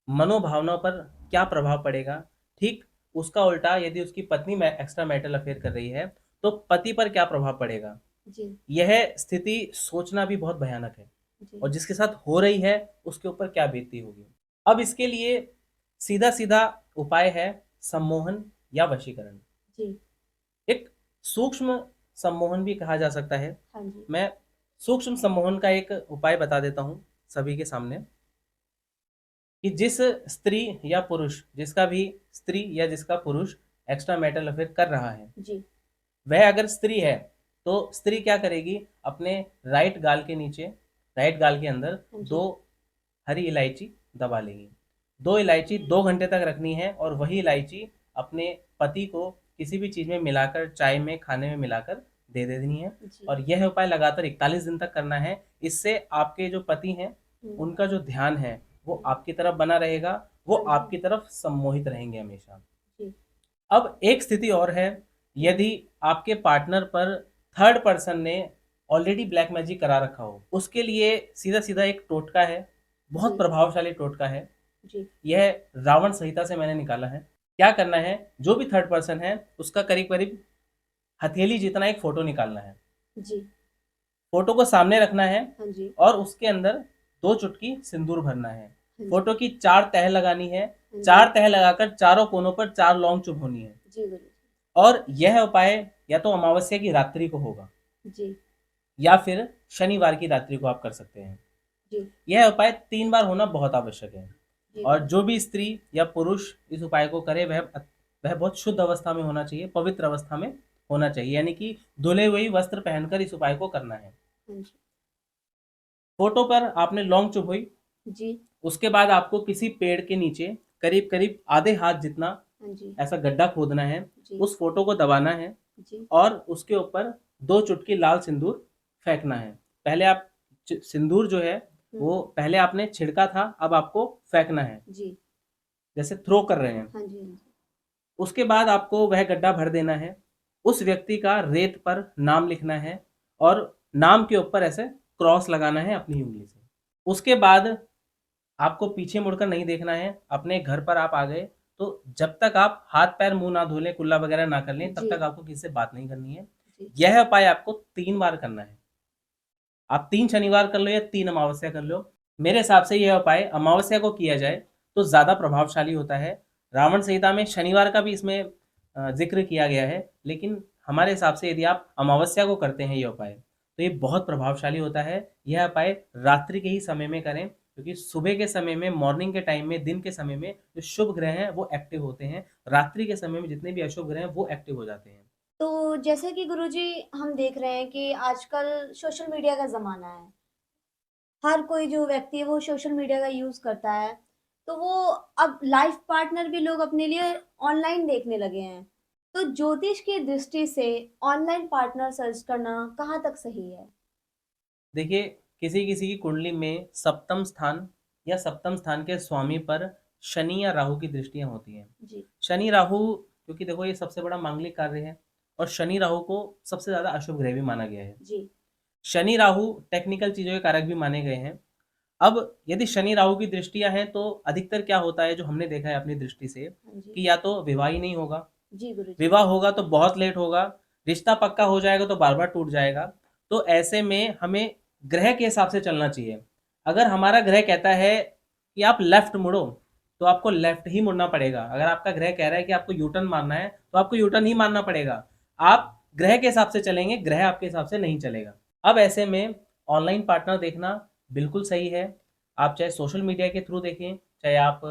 मनोभावनाओं पर क्या प्रभाव पड़ेगा। ठीक उसका उल्टा, यदि उसकी पत्नी में एक्स्ट्रा मैरिटल अफेयर कर रही है, तो पति पर क्या प्रभाव पड़ेगा। जी। यह स्थिति सोचना भी बहुत भयानक है। जी। और जिसके साथ हो रही है उसके ऊपर क्या बीतती होगी। अब इसके लिए सीधा सीधा उपाय है सम्मोहन या वशीकरण। जी। एक सूक्ष्म सम्मोहन भी कहा जा सकता है। हाँ जी। मैं सूक्ष्म सम्मोहन का एक उपाय बता देता हूँ सभी के सामने। कि जिस स्त्री या पुरुष, जिसका भी स्त्री या जिसका पुरुष एक्स्ट्रा मैरिटल अफेयर कर रहा है, जी। वह अगर स्त्री है तो स्त्री क्या करेगी, अपने राइट गाल के नीचे, राइट गाल के अंदर हाँ जी। 2 हरी इलायची दबा लेगी। 2 इलायची 2 घंटे तक रखनी है और वही इलायची अपने पति को किसी भी चीज़ में मिलाकर, चाय में, खाने में मिलाकर दे देनी है। जी। और यह उपाय लगातार 41 दिन तक करना है। इससे आपके जो पति हैं, हम्म, उनका जो ध्यान है वो आपकी तरफ बना रहेगा, वो हाँ जी। आपकी तरफ सम्मोहित रहेंगे हमेशा। जी। अब एक स्थिति और है, यदि आपके पार्टनर पर थर्ड पर्सन ने ऑलरेडी ब्लैक मैजिक करा रखा हो, उसके लिए सीधा सीधा एक टोटका है, बहुत जी। प्रभावशाली टोटका है। जी। यह रावण संहिता से मैंने निकाला है। क्या करना है, जो भी थर्ड पर्सन है उसका करीब करीब हथेली जितना एक फोटो निकालना है। जी। फोटो को सामने रखना है हाँ जी। और उसके अंदर 2 चुटकी सिंदूर भरना है। हाँ जी। फोटो की 4 तह लगानी है। हाँ जी। 4 तह लगाकर चारों कोनों पर 4 लौंग चुभोनी है। जी गुरुजी। और यह उपाय या तो अमावस्या की रात्रि को होगा जी। या फिर शनिवार की रात्रि को आप कर सकते हैं। जी। यह उपाय 3 बार होना बहुत आवश्यक है। जी। और जो भी स्त्री या पुरुष इस उपाय को करे वह बहुत शुद्ध अवस्था में होना चाहिए, पवित्र अवस्था में होना चाहिए, यानी कि धुले हुए वस्त्र पहनकर इस उपाय को करना है। हाँ जी। फोटो पर आपने लौंग चुभोई, जी। उसके बाद आपको किसी पेड़ के नीचे करीब करीब आधे हाथ जितना हाँ जी। ऐसा गड्ढा खोदना है, जी। उस फोटो को दबाना है जी। और उसके ऊपर 2 चुटकी लाल सिंदूर फेंकना है। पहले आप सिंदूर जो है वो पहले आपने छिड़का था, अब आपको फेंकना है, जी। जैसे थ्रो कर रहे हैं। हाँ जी। हाँ जी। उसके बाद आपको वह गड्ढा भर देना है। उस व्यक्ति का रेत पर नाम लिखना है और नाम के ऊपर ऐसे क्रॉस लगाना है अपनी उंगली से। उसके बाद आपको पीछे मुड़कर नहीं देखना है। अपने घर पर आप आ गए तो जब तक आप हाथ पैर मुंह ना धो लें, कुल्ला वगैरह ना कर लें, तब जी। तक आपको किसी से बात नहीं करनी है। जी। यह उपाय आपको 3 बार करना है। आप 3 शनिवार कर लो या 3 अमावस्या कर लो। मेरे हिसाब से यह उपाय अमावस्या को किया जाए तो ज़्यादा प्रभावशाली होता है। रावण संहिता में शनिवार का भी इसमें ज़िक्र किया गया है, लेकिन हमारे हिसाब से यदि आप अमावस्या को करते हैं ये उपाय, तो ये बहुत प्रभावशाली होता है। यह उपाय रात्रि के ही समय में करें, क्योंकि सुबह के समय में, मॉर्निंग के टाइम में, दिन के समय में जो शुभ ग्रह हैं वो एक्टिव होते हैं। रात्रि के समय में जितने भी अशुभ ग्रह हैं वो एक्टिव हो जाते हैं। तो जैसे कि गुरुजी हम देख रहे हैं कि आजकल सोशल मीडिया का ज़माना है। हर कोई जो व्यक्ति है वो सोशल मीडिया का यूज़ करता है। तो वो अब लाइफ पार्टनर भी लोग अपने लिए ऑनलाइन देखने लगे हैं। तो ज्योतिष की दृष्टि से ऑनलाइन पार्टनर सर्च करना कहाँ तक सही है? देखिए, किसी किसी की कुंडली में सप्तम स्थान या सप्तम स्थान के स्वामी पर शनि या राहु की दृष्टियां होती हैं। जी। शनि राहु, क्योंकि देखो ये सबसे बड़ा मांगलिक कार्य है और शनि राहु को सबसे ज़्यादा अशुभ ग्रह भी माना गया है। जी। शनि राहु टेक्निकल चीज़ों के कारक भी माने गए हैं। अब यदि शनि राहु की दृष्टियां हैं तो अधिकतर क्या होता है, जो हमने देखा है अपनी दृष्टि से, हाँ जी। कि या तो विवाह ही नहीं होगा, जी गुरुजी। विवाह होगा तो बहुत लेट होगा, रिश्ता पक्का हो जाएगा तो बार बार टूट जाएगा। तो ऐसे में हमें ग्रह के हिसाब से चलना चाहिए। अगर हमारा ग्रह कहता है कि आप लेफ्ट मुड़ो, तो आपको लेफ्ट ही मुड़ना पड़ेगा। अगर आपका ग्रह कह रहा है कि आपको यूटर्न मारना है, तो आपको यूटर्न ही मारना पड़ेगा। आप ग्रह के हिसाब से चलेंगे, ग्रह आपके हिसाब से नहीं चलेगा। अब ऐसे में ऑनलाइन पार्टनर देखना बिल्कुल सही है। आप चाहे सोशल मीडिया के थ्रू देखें, चाहे आप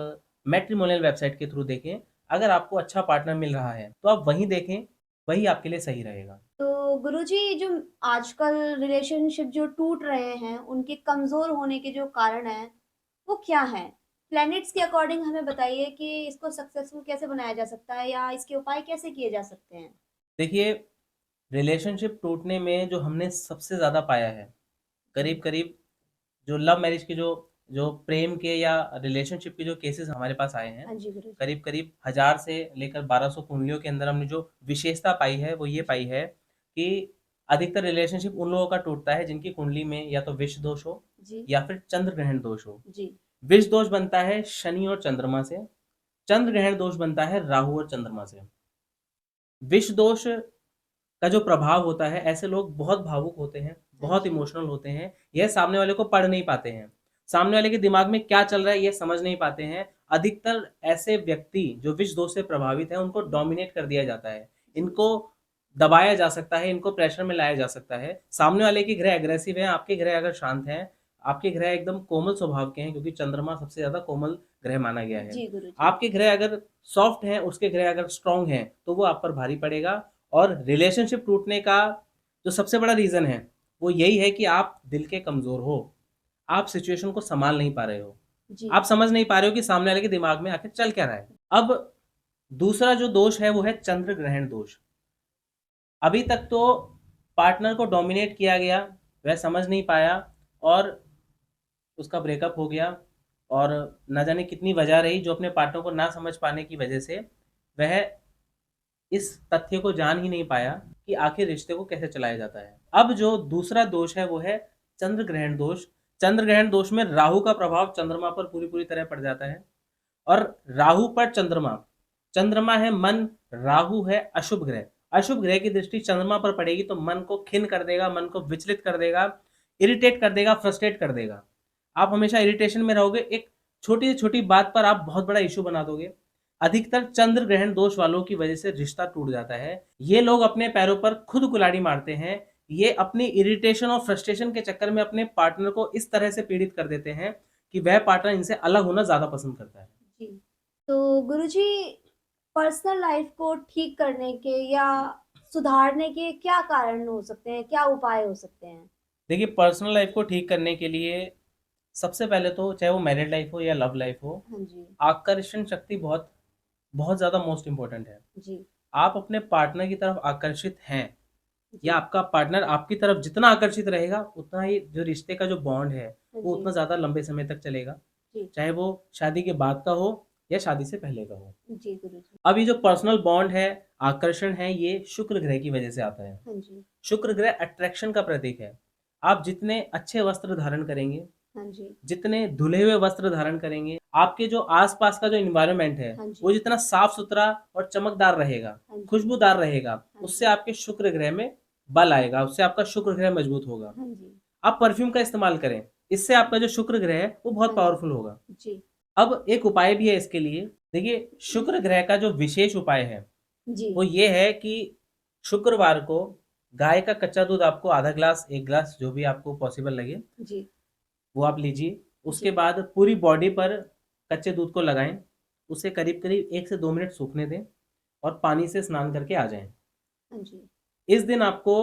मैट्रिमोनियल वेबसाइट के थ्रू देखें, अगर आपको अच्छा पार्टनर मिल रहा है तो आप वहीं देखें, वही आपके लिए सही रहेगा। तो गुरुजी जो आजकल रिलेशनशिप जो टूट रहे हैं, उनके कमज़ोर होने के जो कारण हैं, वो क्या हैं? प्लैनेट्स के अकॉर्डिंग हमें बताइए कि इसको सक्सेसफुल कैसे बनाया जा सकता है या इसके उपाय कैसे किए जा सकते हैं? देखिए, रिलेशनशिप टूटने में जो हमने सबसे ज़्यादा पाया है, जी। करीब करीब जो लव मैरिज के जो जो प्रेम के या रिलेशनशिप के जो केसेस हमारे पास आए हैं, हाँ जी गुरुजी। करीब करीब 1000 से लेकर 1200 कुंडलियों के अंदर हमने जो विशेषता पाई है वो ये पाई है कि अधिकतर रिलेशनशिप उन लोगों का टूटता है जिनकी कुंडली में या तो विष दोष हो जी। या फिर चंद्र ग्रहण दोष हो। जी। विष दोष बनता है शनि और चंद्रमा से, चंद्र ग्रहण दोष बनता है राहु और चंद्रमा से। विष दोष का जो प्रभाव होता है, ऐसे लोग बहुत भावुक होते हैं, हाँ बहुत जी। इमोशनल होते हैं, यह सामने वाले को पढ़ नहीं पाते हैं, सामने वाले के दिमाग में क्या चल रहा है ये समझ नहीं पाते हैं। अधिकतर ऐसे व्यक्ति जो विष दोष से प्रभावित हैं उनको डोमिनेट कर दिया जाता है, इनको दबाया जा सकता है, इनको प्रेशर में लाया जा सकता है। सामने वाले की ग्रह एग्रेसिव है, आपके ग्रह अगर शांत हैं, आपके ग्रह एकदम कोमल स्वभाव के हैं, क्योंकि चंद्रमा सबसे ज्यादा कोमल ग्रह माना गया है। जी गुरुजी। आपके ग्रह अगर सॉफ्ट हैं, उसके ग्रह अगर स्ट्रांग हैं, तो वो आप पर भारी पड़ेगा। और रिलेशनशिप टूटने का जो सबसे बड़ा रीजन है वो यही है कि आप दिल के कमजोर हो, आप सिचुएशन को संभाल नहीं पा रहे हो, जी। आप समझ नहीं पा रहे हो कि सामने वाले के दिमाग में आखिर चल क्या रहा है। अब दूसरा जो दोष है वो है चंद्र ग्रहण दोष। अभी तक तो पार्टनर को डोमिनेट किया गया, वह समझ नहीं पाया और उसका ब्रेकअप हो गया, और न जाने कितनी वजह रही जो अपने पार्टनर को ना समझ पाने की वजह से वह इस तथ्य को जान ही नहीं पाया कि आखिर रिश्ते को कैसे चलाया जाता है। अब जो दूसरा दोष है वो है चंद्र ग्रहण दोष। चंद्र ग्रहण दोष में राहु का प्रभाव चंद्रमा पर पूरी पूरी तरह पड़ जाता है, और राहु पर चंद्रमा, चंद्रमा है मन, राहु है अशुभ ग्रह। अशुभ ग्रह की दृष्टि चंद्रमा पर पड़ेगी तो मन को खिन्न कर देगा, मन को विचलित कर देगा, इरिटेट कर देगा, फ्रस्ट्रेट कर देगा। आप हमेशा इरिटेशन में रहोगे, एक छोटी से छोटी बात पर आप बहुत बड़ा इशू बना दोगे। अधिकतर चंद्र ग्रहण दोष वालों की वजह से रिश्ता टूट जाता है। ये लोग अपने पैरों पर खुद कुल्हाड़ी मारते हैं, ये अपनी इरिटेशन और फ्रस्ट्रेशन के चक्कर में अपने पार्टनर को इस तरह से पीड़ित कर देते हैं कि वह पार्टनर इनसे अलग होना ज्यादा पसंद करता है। जी। तो गुरुजी, पर्सनल लाइफ को ठीक करने के या सुधारने के क्या कारण हो सकते हैं, क्या उपाय हो सकते हैं? देखिए, पर्सनल लाइफ को ठीक करने के लिए सबसे पहले तो चाहे वो मैरिड लाइफ हो या लव लाइफ हो, हाँ जी। आकर्षण शक्ति बहुत बहुत ज्यादा मोस्ट इंपॉर्टेंट है। जी। आप अपने पार्टनर की तरफ आकर्षित हैं, या आपका पार्टनर आपकी तरफ जितना आकर्षित रहेगा उतना ही जो रिश्ते का जो बॉन्ड है वो उतना ज्यादा लंबे समय तक चलेगा, चाहे वो शादी के बाद का हो या शादी से पहले का हो। जी गुरुजी। अब ये जो पर्सनल बॉन्ड है, आकर्षण है, ये शुक्र ग्रह की वजह से आता है। हाँ जी। शुक्र ग्रह अट्रैक्शन का प्रतीक है। आप जितने अच्छे वस्त्र धारण करेंगे, हाँ जी। जितने धुले हुए वस्त्र धारण करेंगे, आपके जो आसपास का जो एनवायरनमेंट है हाँ जी। वो जितना साफ सुथरा और चमकदार रहेगा, हाँ जी। खुशबूदार रहेगा, जी। उससे आपके शुक्र ग्रह में बल आएगा, उससे आपका शुक्र ग्रह मजबूत होगा। हाँ जी। आप परफ्यूम का इस्तेमाल करें, इससे आपका जो शुक्र ग्रह है वो बहुत हाँ जी। पावरफुल होगा। जी। अब एक उपाय भी है इसके लिए। देखिए, शुक्र ग्रह का जो विशेष उपाय है जी। वो ये है कि शुक्रवार को गाय का कच्चा दूध आपको आधा ग्लास, 1 ग्लास, जो भी आपको पॉसिबल लगे, जी। वो आप लीजिए। उसके जी। बाद पूरी बॉडी पर कच्चे दूध को लगाएं, उसे करीब करीब 1 से 2 मिनट सूखने दें और पानी से स्नान करके आ जाएं। हाँ जी। इस दिन आपको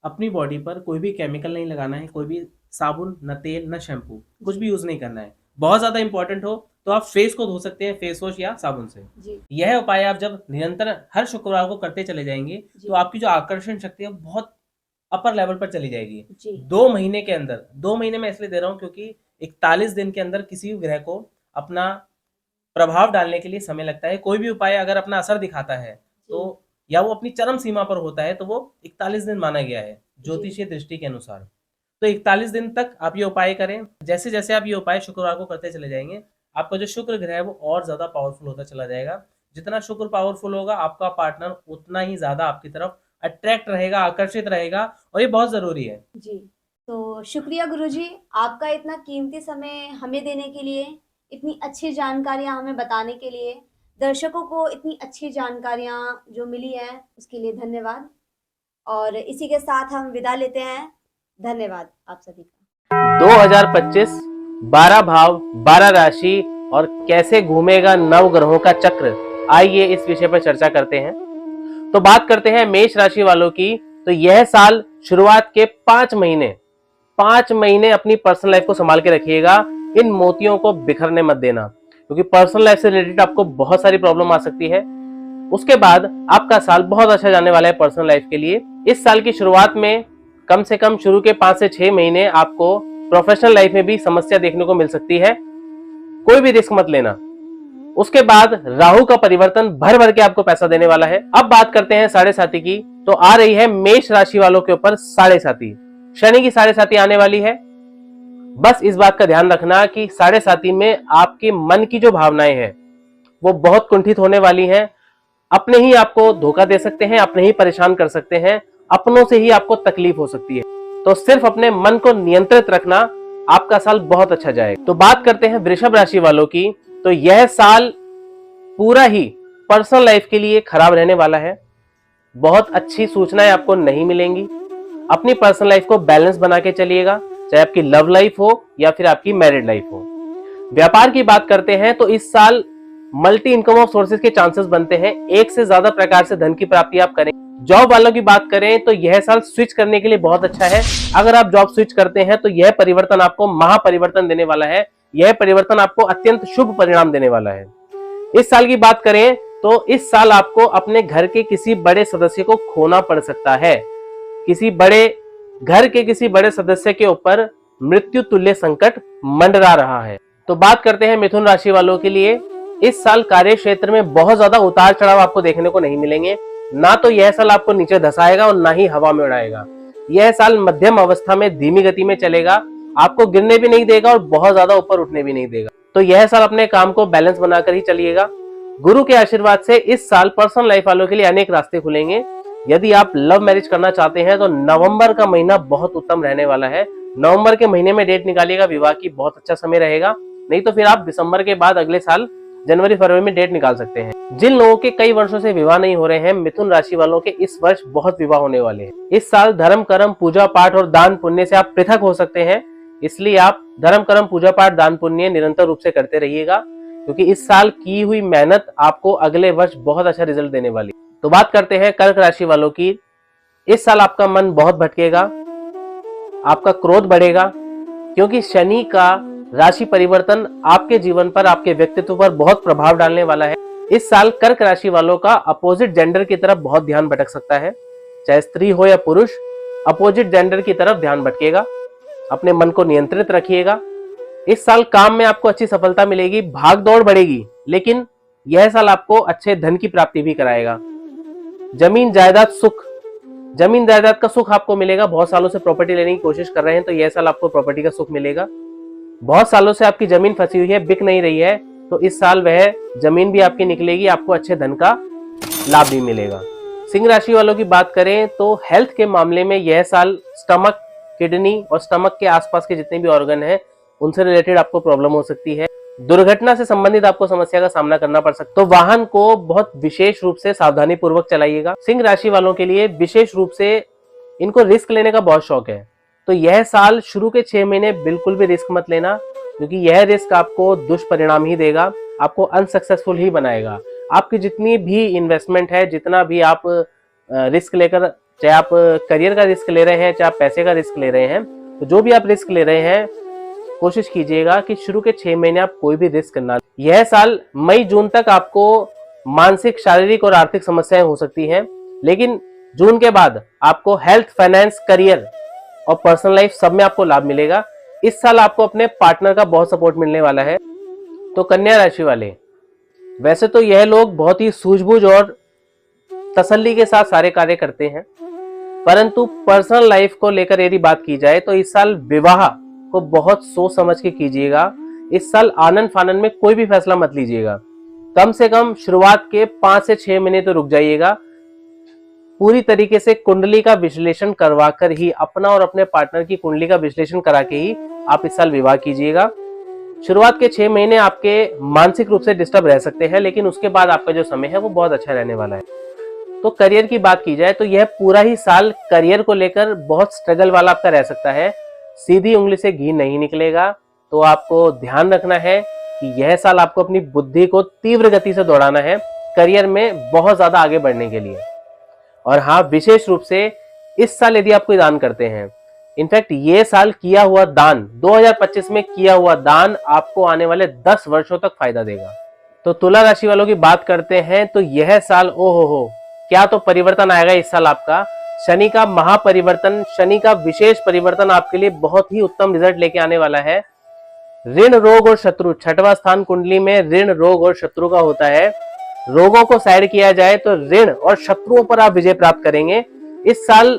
अपनी बॉडी पर कोई भी केमिकल नहीं लगाना है, कोई भी साबुन, न तेल, न शैम्पू, कुछ भी यूज नहीं करना है। बहुत ज्यादा इंपॉर्टेंट हो तो आप फेस को धो सकते हैं फेस वॉश या साबुन से। जी। यह उपाय आप जब निरंतर हर शुक्रवार को करते चले जाएंगे जी। तो आपकी जो आकर्षण शक्ति है बहुत अपर लेवल पर चली जाएगी। जी। 2 महीने के अंदर, 2 महीने में इसलिए दे रहा हूँ क्योंकि 41 दिन के अंदर किसी भी ग्रह को अपना प्रभाव डालने के लिए समय लगता है। कोई भी उपाय अगर अपना असर दिखाता है तो, या वो अपनी चरम सीमा पर होता है, तो वो 41 दिन माना गया है ज्योतिषीय दृष्टि के अनुसार। तो 41 दिन तक आप ये उपाय करें। जैसे जैसे आप ये उपाय शुक्रवार को करते चले जाएंगे, आपका जो शुक्र ग्रह है वो और ज्यादा पावरफुल होता चला जाएगा। जितना शुक्र पावरफुल होगा, आपका पार्टनर उतना ही ज्यादा आपकी तरफ अट्रैक्ट रहेगा, आकर्षित रहेगा, और ये बहुत जरूरी है। जी। तो शुक्रिया गुरुजी, आपका इतना कीमती समय हमें देने के लिए, इतनी अच्छी जानकारियां हमें बताने के लिए, दर्शकों को इतनी अच्छी जानकारियां जो मिली हैं उसके लिए धन्यवाद। और इसी के साथ हम विदा लेते हैं। धन्यवाद आप सभी का। 2025 12 भाव, 12 राशि और कैसे घूमेगा नवग्रहों का चक्र, आइए इस विषय पर चर्चा करते हैं। तो बात करते हैं मेष राशि वालों की। तो यह साल शुरुआत के 5 महीने अपनी पर्सनल लाइफ को संभाल के रखिएगा। इन मोतियों को बिखरने मत देना, क्योंकि पर्सनल लाइफ से रिलेटेड आपको बहुत सारी प्रॉब्लम आ सकती है। उसके बाद आपका साल बहुत अच्छा जाने वाला है पर्सनल लाइफ के लिए। इस साल की शुरुआत में कम से कम शुरू के 5 से 6 महीने आपको प्रोफेशनल लाइफ में भी समस्या देखने को मिल सकती है। कोई भी रिस्क मत लेना। उसके बाद राहु का परिवर्तन भर भर के आपको पैसा देने वाला है। अब बात करते हैं साढ़े साथी की। तो आ रही है मेष राशि वालों के ऊपर साढ़े साथी, शनि की साढ़े साथी आने वाली है। बस इस बात का ध्यान रखना कि साढ़े साथी में आपके मन की जो भावनाएं हैं वो बहुत कुंठित होने वाली हैं। अपने ही आपको धोखा दे सकते हैं, अपने ही परेशान कर सकते हैं, अपनों से ही आपको तकलीफ हो सकती है। तो सिर्फ अपने मन को नियंत्रित रखना, आपका साल बहुत अच्छा जाएगा। तो बात करते हैं वृषभ राशि वालों की। तो यह साल पूरा ही पर्सनल लाइफ के लिए खराब रहने वाला है। बहुत अच्छी सूचनाएं आपको नहीं मिलेंगी। अपनी पर्सनल लाइफ को बैलेंस बना के चलिएगा। चाहे आपकी लव लाइफ हो या फिर आपकी मैरिड लाइफ हो। व्यापार की बात करते हैं तो इस साल मल्टी इनकम ऑफ सोर्सेज के चांसेस बनते हैं, एक से ज्यादा प्रकार से धन की प्राप्ति आप करें। जॉब वालों की बात करें तो यह साल स्विच करने के लिए बहुत अच्छा है। अगर आप जॉब स्विच करते हैं तो यह परिवर्तन आपको महापरिवर्तन देने वाला है, यह परिवर्तन आपको अत्यंत शुभ परिणाम देने वाला है। इस साल की बात करें तो इस साल आपको अपने घर के किसी बड़े सदस्य को खोना पड़ सकता है, घर के किसी बड़े सदस्य के ऊपर मृत्यु तुल्य संकट मंडरा रहा है। तो बात करते हैं मिथुन राशि वालों के लिए। इस साल कार्य क्षेत्र में बहुत ज्यादा उतार चढ़ाव आपको देखने को नहीं मिलेंगे, ना तो यह साल आपको नीचे धसाएगा और ना ही हवा में उड़ाएगा। यह साल मध्यम अवस्था में धीमी गति में चलेगा, आपको गिरने भी नहीं देगा और बहुत ज्यादा ऊपर उठने भी नहीं देगा। तो यह साल अपने काम को बैलेंस बनाकर ही चलिएगा। गुरु के आशीर्वाद से इस साल पर्सनल लाइफ वालों के लिए अनेक रास्ते खुलेंगे। यदि आप लव मैरिज करना चाहते हैं तो नवंबर का महीना बहुत उत्तम रहने वाला है। नवंबर के महीने में डेट निकालिएगा, विवाह की बहुत अच्छा समय रहेगा। नहीं तो फिर आप दिसंबर के बाद अगले साल जनवरी फरवरी में डेट निकाल सकते हैं। जिन लोगों के कई वर्षों से विवाह नहीं हो रहे हैं, मिथुन राशि वालों के इस वर्ष बहुत विवाह होने वाले हैं। इस साल धर्म कर्म पूजा पाठ और दान पुण्य से आप पृथक हो सकते हैं, इसलिए आप धर्म कर्म पूजा पाठ दान पुण्य निरंतर रूप से करते रहिएगा, क्योंकि इस साल की हुई मेहनत आपको अगले वर्ष बहुत अच्छा रिजल्ट देने वाली। तो बात करते हैं कर्क राशि वालों की। इस साल आपका मन बहुत भटकेगा, आपका क्रोध बढ़ेगा, क्योंकि शनि का राशि परिवर्तन आपके जीवन पर, आपके व्यक्तित्व पर बहुत प्रभाव डालने वाला है। इस साल कर्क राशि वालों का अपोजिट जेंडर की तरफ बहुत ध्यान भटक सकता है, चाहे स्त्री हो या पुरुष, अपोजिट जेंडर की तरफ ध्यान भटकेगा। अपने मन को नियंत्रित रखिएगा। इस साल काम में आपको अच्छी सफलता मिलेगी, भाग दौड़ बढ़ेगी, लेकिन यह साल आपको अच्छे धन की प्राप्ति भी कराएगा। जमीन जायदाद का सुख आपको मिलेगा। बहुत सालों से प्रॉपर्टी लेने की कोशिश कर रहे हैं तो यह साल आपको प्रॉपर्टी का सुख मिलेगा। बहुत सालों से आपकी जमीन फंसी हुई है, बिक नहीं रही है, तो इस साल वह जमीन भी आपकी निकलेगी, आपको अच्छे धन का लाभ भी मिलेगा। सिंह राशि वालों की बात करें तो हेल्थ के मामले में यह साल स्टमक, किडनी और स्टमक के आसपास के जितने भी ऑर्गन हैं उनसे रिलेटेड आपको प्रॉब्लम हो सकती है। दुर्घटना से संबंधित आपको समस्या का सामना करना पड़ सकता है, तो वाहन को बहुत विशेष रूप से सावधानी पूर्वक चलाइएगा। सिंह राशि वालों के लिए विशेष रूप से इनको रिस्क लेने का बहुत शौक है, तो यह साल शुरू के 6 महीने बिल्कुल भी रिस्क मत लेना, क्योंकि यह रिस्क आपको दुष्परिणाम ही देगा, आपको अनसक्सेसफुल ही बनाएगा। आपकी जितनी भी इन्वेस्टमेंट है, जितना भी आप रिस्क लेकर, चाहे आप करियर का रिस्क ले रहे हैं, चाहे आप पैसे का रिस्क ले रहे हैं, तो जो भी आप रिस्क ले रहे हैं कोशिश कीजिएगा कि शुरू के 6 महीने आप कोई भी रिस्क ना। यह साल मई जून तक आपको मानसिक, शारीरिक और आर्थिक समस्याएं हो सकती हैं, लेकिन जून के बाद आपको हेल्थ, फाइनेंस, करियर और पर्सनल लाइफ सब में आपको लाभ मिलेगा। इस साल आपको अपने पार्टनर का बहुत सपोर्ट मिलने वाला है। तो कन्या राशि वाले, वैसे तो यह लोग बहुत ही सूझबूझ और तसल्ली के साथ सारे कार्य करते हैं, परंतु पर्सनल लाइफ को लेकर यदि बात की जाए तो इस साल विवाह को बहुत सोच समझ के कीजिएगा। इस साल आनन फानन में कोई भी फैसला मत लीजिएगा। कम से कम शुरुआत के 5 से 6 महीने तो रुक जाइएगा। पूरी तरीके से कुंडली का विश्लेषण करवाकर ही, अपना और अपने पार्टनर की कुंडली का विश्लेषण करा के ही आप इस साल विवाह कीजिएगा। शुरुआत के 6 महीने आपके मानसिक रूप से डिस्टर्ब रह सकते हैं, लेकिन उसके बाद आपका जो समय है वो बहुत अच्छा रहने वाला है। तो करियर की बात की जाए तो यह पूरा ही साल करियर को लेकर बहुत स्ट्रगल वाला आपका रह सकता है। सीधी उंगली से घी नहीं निकलेगा, तो आपको ध्यान रखना है कि यह साल आपको अपनी बुद्धि को तीव्र गति से दौड़ाना है करियर में बहुत ज्यादा आगे बढ़ने के लिए। और हाँ, विशेष रूप से इस साल यदि आप कोई दान करते हैं, इनफैक्ट ये साल किया हुआ दान, 2025 में किया हुआ दान आपको आने वाले 10 वर्षों तक फायदा देगा। तो तुला राशि वालों की बात करते हैं तो यह साल हो क्या तो परिवर्तन आएगा इस साल आपका। शनि का महापरिवर्तन, शनि का विशेष परिवर्तन आपके लिए बहुत ही उत्तम रिजल्ट लेके आने वाला है। ऋण, रोग और शत्रु, 6वां स्थान कुंडली में ऋण, रोग और शत्रु का होता है। रोगों को साइड किया जाए तो ऋण और शत्रुओं पर आप विजय प्राप्त करेंगे। इस साल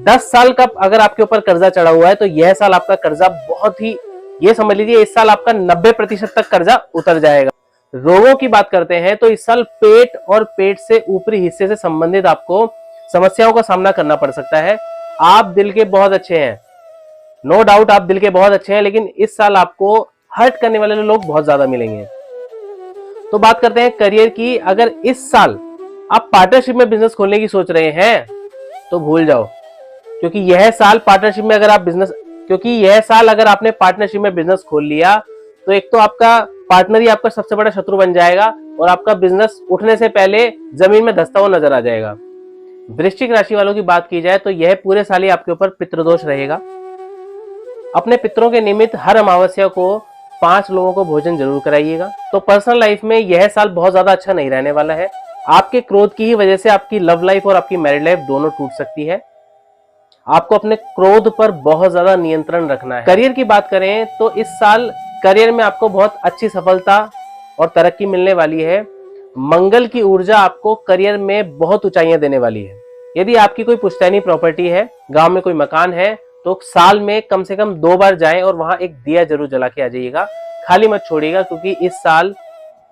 10 साल का अगर आपके ऊपर कर्जा चढ़ा हुआ है तो यह साल आपका कर्जा बहुत ही, ये समझ लीजिए इस साल आपका 90% तक कर्जा उतर जाएगा। रोगों की बात करते हैं तो इस साल पेट और पेट से ऊपरी हिस्से से संबंधित आपको समस्याओं का सामना करना पड़ सकता है। आप दिल के बहुत अच्छे हैं, नो डाउट आप दिल के बहुत अच्छे हैं, लेकिन इस साल आपको हर्ट करने वाले लोग बहुत ज्यादा मिलेंगे। तो बात करते हैं करियर की। अगर इस साल आप पार्टनरशिप में बिजनेस खोलने की सोच रहे हैं तो भूल जाओ, क्योंकि यह साल पार्टनरशिप में अगर आप बिजनेस, क्योंकि यह साल अगर आपने पार्टनरशिप में बिजनेस खोल लिया तो एक तो आपका पार्टनर ही आपका सबसे बड़ा शत्रु बन जाएगा और आपका बिजनेस उठने से पहले जमीन में धंसता हुआ नजर आ जाएगा। वृश्चिक राशि वालों की बात की जाए तो यह पूरे साल ही आपके ऊपर पितृदोष रहेगा। अपने पितरों के निमित्त हर अमावस्या को 5 लोगों को भोजन जरूर कराइएगा। तो पर्सनल लाइफ में यह साल बहुत ज्यादा अच्छा नहीं रहने वाला है। आपके क्रोध की ही वजह से आपकी लव लाइफ और आपकी मैरिड लाइफ दोनों टूट सकती है। आपको अपने क्रोध पर बहुत ज्यादा नियंत्रण रखना है। करियर की बात करें तो इस साल करियर में आपको बहुत अच्छी सफलता और तरक्की मिलने वाली है। मंगल की ऊर्जा आपको करियर में बहुत ऊंचाइयां देने वाली है। यदि आपकी कोई पुश्तैनी प्रॉपर्टी है, गांव में कोई मकान है, तो साल में कम से कम 2 बार जाएं और वहां एक दिया जरूर जला के आ जाइएगा। खाली मत छोड़िएगा, क्योंकि इस साल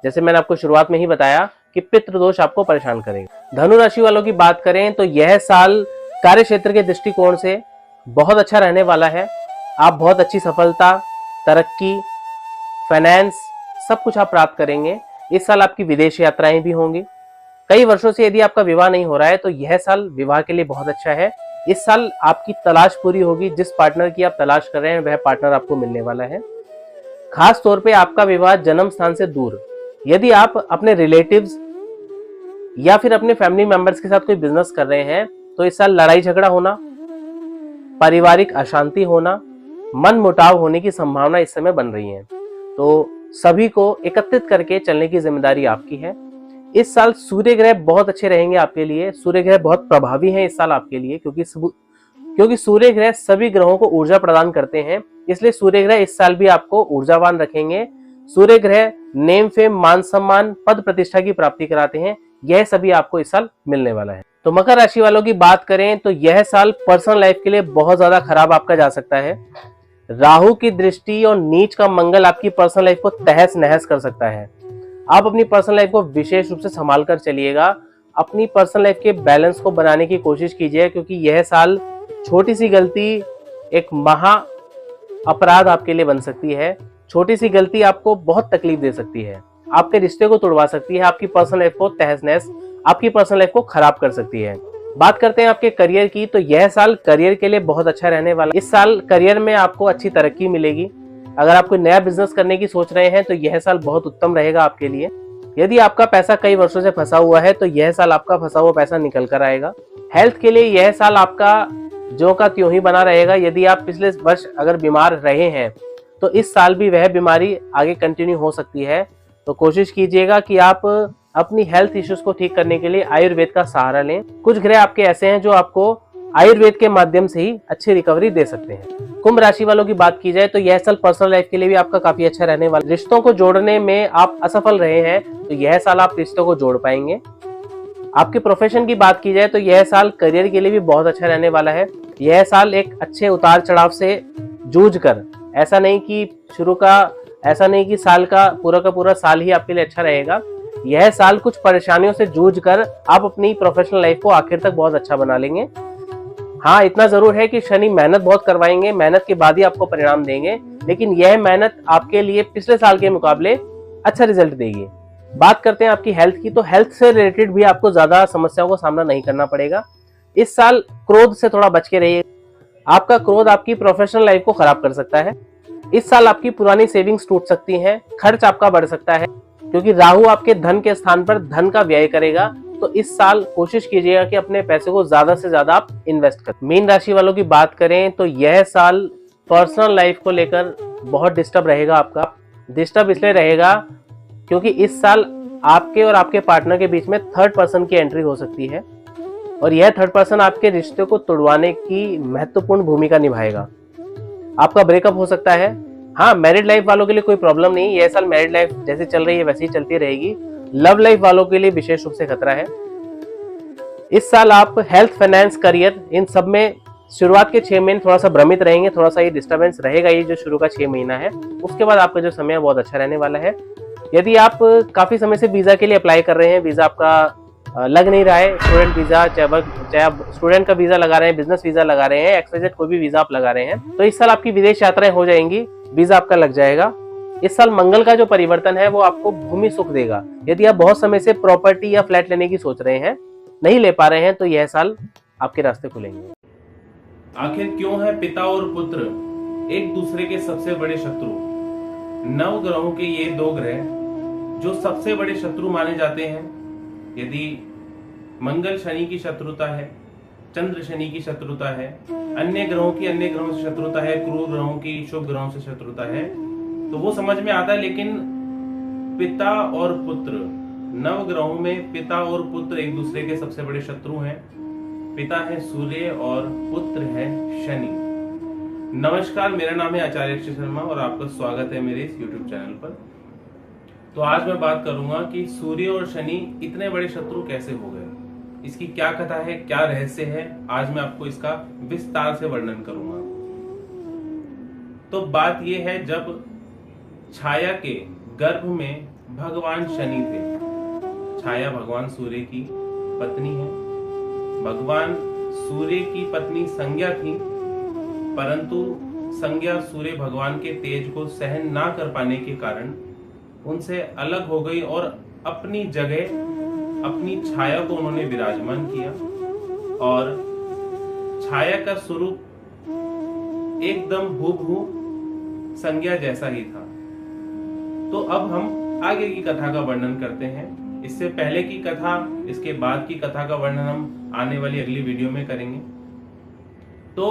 जैसे मैंने आपको शुरुआत में ही बताया कि पितृदोष आपको परेशान करेगा। धनु राशि वालों की बात करें तो यह साल कार्य क्षेत्र के दृष्टिकोण से बहुत अच्छा रहने वाला है। आप बहुत अच्छी सफलता, तरक्की, फाइनेंस सब कुछ आप प्राप्त करेंगे। इस साल आपकी विदेश यात्राएं भी होंगी। कई वर्षों से यदि आपका विवाह नहीं हो रहा है तो यह साल विवाह के लिए बहुत अच्छा है। इस साल आपकी तलाश पूरी होगी। जिस पार्टनर की आप तलाश कर रहे हैं वह पार्टनर आपको मिलने वाला है। खास तौर पे आपका विवाह जन्म स्थान से दूर, यदि आप अपने रिलेटिव्स या फिर अपने फैमिली मेंबर्स के साथ कोई बिजनेस कर रहे हैं तो इस साल लड़ाई झगड़ा होना, पारिवारिक अशांति होना, मन मुटाव होने की संभावना इस समय बन रही है। तो सभी को एकत्रित करके चलने की जिम्मेदारी आपकी है। इस साल सूर्य ग्रह बहुत अच्छे रहेंगे आपके लिए। सूर्य ग्रह बहुत प्रभावी हैं इस साल आपके लिए, क्योंकि सूर्य ग्रह सभी ग्रहों को ऊर्जा प्रदान करते हैं। इसलिए सूर्य ग्रह इस साल भी आपको ऊर्जावान रखेंगे। सूर्य ग्रह नेम फेम, मान सम्मान, पद प्रतिष्ठा की प्राप्ति कराते हैं। यह सभी आपको इस साल मिलने वाला है। तो मकर राशि वालों की बात करें तो यह साल पर्सनल लाइफ के लिए बहुत ज्यादा खराब आपका जा सकता है। राहु की दृष्टि और नीच का मंगल आपकी पर्सनल लाइफ को तहस नहस कर सकता है। आप अपनी पर्सनल लाइफ को विशेष रूप से संभाल कर चलिएगा। अपनी पर्सनल लाइफ के बैलेंस को बनाने की कोशिश कीजिए, क्योंकि यह साल छोटी सी गलती एक महा अपराध आपके लिए बन सकती है। छोटी सी गलती आपको बहुत तकलीफ दे सकती है, आपके रिश्ते को तोड़वा सकती है, आपकी पर्सनल लाइफ को तहस नहस, आपकी पर्सनल लाइफ को खराब कर सकती है। बात करते हैं आपके करियर की, तो यह साल करियर के लिए बहुत अच्छा रहने वाला है। इस साल करियर में आपको अच्छी तरक्की मिलेगी। अगर आप कोई नया बिजनेस करने की सोच रहे हैं तो यह साल बहुत उत्तम रहेगा आपके लिए। यदि आपका पैसा कई वर्षों से फंसा हुआ है तो यह साल आपका फंसा हुआ पैसा निकल कर आएगा। हेल्थ के लिए यह साल आपका ज्यों का त्यों ही बना रहेगा। यदि आप पिछले वर्ष अगर बीमार रहे हैं तो इस साल भी वह बीमारी आगे कंटिन्यू हो सकती है। तो कोशिश कीजिएगा कि आप अपनी हेल्थ इश्यूज को ठीक करने के लिए आयुर्वेद का सहारा लें। कुछ ग्रह आपके ऐसे हैं जो आपको आयुर्वेद के माध्यम से ही अच्छी रिकवरी दे सकते हैं। कुंभ राशि वालों की बात की जाए तो यह साल पर्सनल लाइफ के लिए भी आपका काफी अच्छा रहने वाला है। रिश्तों को जोड़ने में आप असफल रहे हैं तो यह साल आप रिश्तों को जोड़ पाएंगे। आपके प्रोफेशन की बात की जाए तो यह साल करियर के लिए भी बहुत अच्छा रहने वाला है। यह साल एक अच्छे उतार चढ़ाव से जूझ कर, ऐसा नहीं कि साल का पूरा साल ही आपके लिए अच्छा रहेगा। यह साल कुछ परेशानियों से जूझ कर आप अपनी प्रोफेशनल लाइफ को आखिर तक बहुत अच्छा बना लेंगे। हाँ, इतना जरूर है कि शनि मेहनत बहुत करवाएंगे, मेहनत के बाद ही आपको परिणाम देंगे, लेकिन यह मेहनत आपके लिए पिछले साल के मुकाबले अच्छा रिजल्ट देगी। बात करते हैं आपकी हेल्थ की, तो हेल्थ से रिलेटेड भी आपको ज्यादा समस्याओं का सामना नहीं करना पड़ेगा। इस साल क्रोध से थोड़ा बच के रहिए। आपका क्रोध आपकी प्रोफेशनल लाइफ को खराब कर सकता है। इस साल आपकी पुरानी सेविंग्स टूट सकती हैं, खर्च आपका बढ़ सकता है, क्योंकि राहु आपके धन के स्थान पर धन का व्यय करेगा। तो इस साल कोशिश कीजिएगा कि अपने पैसे को ज्यादा से ज्यादा आप इन्वेस्ट करें। मीन राशि वालों की बात करें तो यह साल पर्सनल लाइफ को लेकर बहुत डिस्टर्ब रहेगा। आपका डिस्टर्ब इसलिए रहेगा क्योंकि इस साल आपके और आपके पार्टनर के बीच में थर्ड पर्सन की एंट्री हो सकती है और यह थर्ड पर्सन आपके रिश्ते को तोड़वाने की महत्वपूर्ण भूमिका निभाएगा। आपका ब्रेकअप हो सकता है। हाँ, मैरिड लाइफ वालों के लिए कोई प्रॉब्लम नहीं, यह साल मैरिड लाइफ जैसे चल रही है वैसे ही चलती रहेगी। लव लाइफ वालों के लिए विशेष रूप से खतरा है। इस साल आप हेल्थ, फाइनेंस, करियर इन सब में शुरुआत के 6 महीने थोड़ा सा भ्रमित रहेंगे, थोड़ा सा ये डिस्टर्बेंस रहेगा। ये जो शुरू का 6 महीना है, उसके बाद आपका जो समय है बहुत अच्छा रहने वाला है। यदि आप काफी समय से वीजा के लिए अप्लाई कर रहे हैं, वीजा आपका लग नहीं रहा है, स्टूडेंट वीजा, चाहे आप स्टूडेंट का वीजा लगा रहे हैं, बिजनेस वीजा लगा रहे हैं, XYZ कोई भी वीजा आप लगा रहे हैं, तो इस साल आपकी विदेश यात्राएं हो जाएंगी, वीजा आपका लग जाएगा। इस साल मंगल का जो परिवर्तन है वो आपको भूमि सुख देगा। यदि आप बहुत समय से प्रॉपर्टी या फ्लैट लेने की सोच रहे हैं, नहीं ले पा रहे हैं, तो यह साल आपके रास्ते खुलेंगे। आखिर क्यों है पिता और पुत्र एक दूसरे के सबसे बड़े शत्रु। नव ग्रहों के ये 2 ग्रह जो सबसे बड़े शत्रु माने जाते हैं। यदि मंगल शनि की शत्रुता है, चंद्र शनि की शत्रुता है, अन्य ग्रहों से शत्रुता है, क्रूर ग्रहों की शुभ ग्रहों से शत्रुता है, तो वो समझ में आता है। लेकिन पिता और पुत्र, नव ग्रहों में पिता और पुत्र एक दूसरे के सबसे बड़े शत्रु हैं। पिता है सूर्य और पुत्र है शनि। नमस्कार, मेरा नाम है आचार्य अक्षय शर्मा और आपका स्वागत है मेरे इस YouTube चैनल पर। तो आज मैं बात करूंगा कि सूर्य और शनि इतने बड़े शत्रु कैसे हो गए, इसकी क्या कथा है, क्या रहस्य है। आज मैं आपको इसका विस्तार से वर्णन करूंगा। तो बात यह है, जब छाया के गर्भ में भगवान शनि थे। छाया भगवान सूर्य की पत्नी है। भगवान सूर्य की पत्नी संज्ञा थी, परंतु संज्ञा सूर्य भगवान के तेज को सहन ना कर पाने के कारण उनसे अलग हो गई और अपनी जगह अपनी छाया को उन्होंने विराजमान किया। और छाया का स्वरूप एकदम हूबहू संज्ञा जैसा ही था। तो अब हम आगे की कथा का वर्णन करते हैं। इससे पहले की कथा, इसके बाद की कथा का वर्णन हम आने वाली अगली वीडियो में करेंगे। तो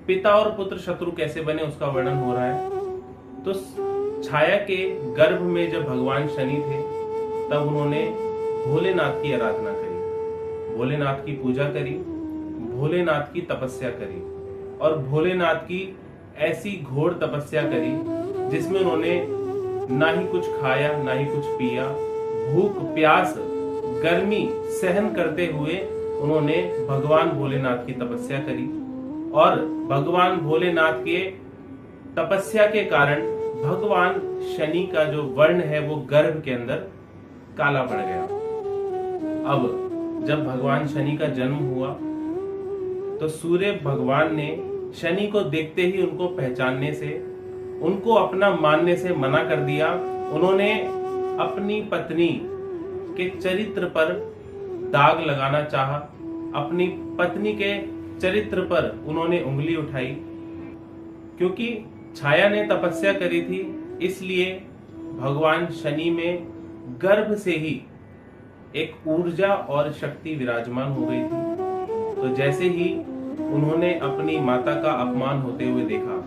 पिता और पुत्र शत्रु कैसे बने उसका वर्णन हो रहा है। तो छाया के गर्भ में जब भगवान शनि थे, तब उन्होंने भोलेनाथ की आराधना करी, भोलेनाथ की पूजा करी, भोलेनाथ की तपस्या करी। और भोलेनाथ की ऐसी घोर तपस्या करी जिसमें उन्होंने ना ही कुछ खाया, ना ही कुछ पिया, भूख प्यास गर्मी सहन करते हुए उन्होंने भगवान भोलेनाथ की तपस्या करी। और भगवान भोलेनाथ के तपस्या के कारण भगवान शनि का जो वर्ण है वो गर्भ के अंदर काला पड़ गया। अब जब भगवान शनि का जन्म हुआ तो सूर्य भगवान ने शनि को देखते ही उनको पहचानने से, उनको अपना मानने से मना कर दिया। उन्होंने अपनी पत्नी के चरित्र पर दाग लगाना चाहा, अपनी पत्नी के चरित्र पर उन्होंने उंगली उठाई। क्योंकि छाया ने तपस्या करी थी, इसलिए भगवान शनि में गर्भ से ही एक ऊर्जा और शक्ति विराजमान हो गई थी। तो जैसे ही उन्होंने अपनी माता का अपमान होते हुए देखा,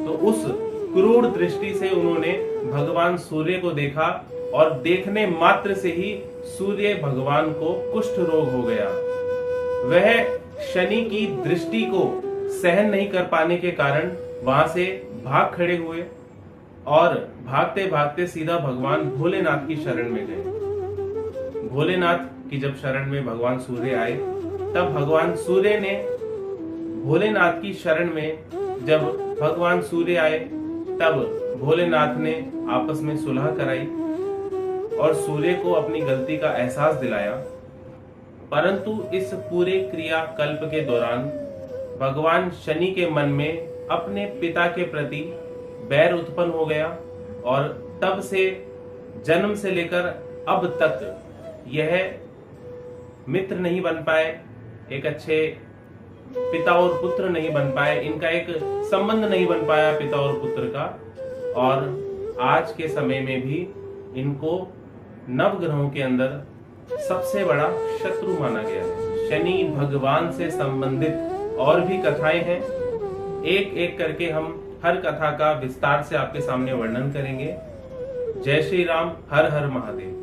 तो उस क्रूर दृष्टि से उन्होंने भगवान सूर्य को देखा और देखने मात्र से ही सूर्य भगवान को कुष्ठ रोग हो गया। वह शनि की दृष्टि को सहन नहीं कर पाने के कारण वहां से भाग खड़े हुए और भागते भागते सीधा भगवान भोलेनाथ की शरण में गए। भोलेनाथ की जब शरण में भगवान सूर्य आए, तब भगवान सूर्य ने भोलेनाथ की शरण में जब भगवान सूर्य आए, तब भोलेनाथ ने आपस में सुलह कराई और सूर्य को अपनी गलती का एहसास दिलाया। परंतु इस पूरे क्रियाकल्प के दौरान भगवान शनि के मन में अपने पिता के प्रति बैर उत्पन्न हो गया और तब से जन्म से लेकर अब तक यह मित्र नहीं बन पाए, एक अच्छे पिता और पुत्र नहीं बन पाए, इनका एक संबंध नहीं बन पाया पिता और पुत्र का। और आज के समय में भी इनको नवग्रहों के अंदर सबसे बड़ा शत्रु माना गया है। शनि भगवान से संबंधित और भी कथाएं हैं, एक एक करके हम हर कथा का विस्तार से आपके सामने वर्णन करेंगे। जय श्री राम, हर हर महादेव।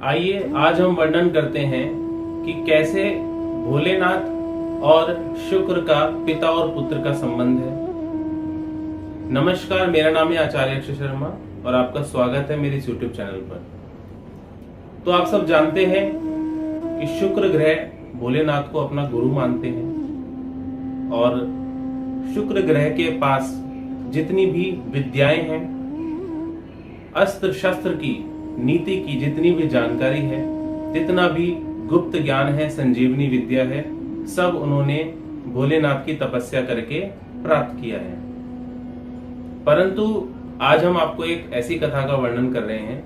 आइए आज हम वर्णन करते हैं कि कैसे भोलेनाथ और शुक्र का पिता और पुत्र का संबंध है। नमस्कार, मेरा नाम है आचार्य अक्षय शर्मा और आपका स्वागत है मेरे इस YouTube चैनल पर। तो आप सब जानते हैं कि शुक्र ग्रह भोलेनाथ को अपना गुरु मानते हैं और शुक्र ग्रह के पास जितनी भी विद्याएं हैं, अस्त्र शस्त्र की, नीति की जितनी भी जानकारी है, जितना भी गुप्त ज्ञान है, संजीवनी विद्या है, सब उन्होंने भोलेनाथ की तपस्या करके प्राप्त किया है। परंतु आज हम आपको एक ऐसी कथा का वर्णन कर रहे हैं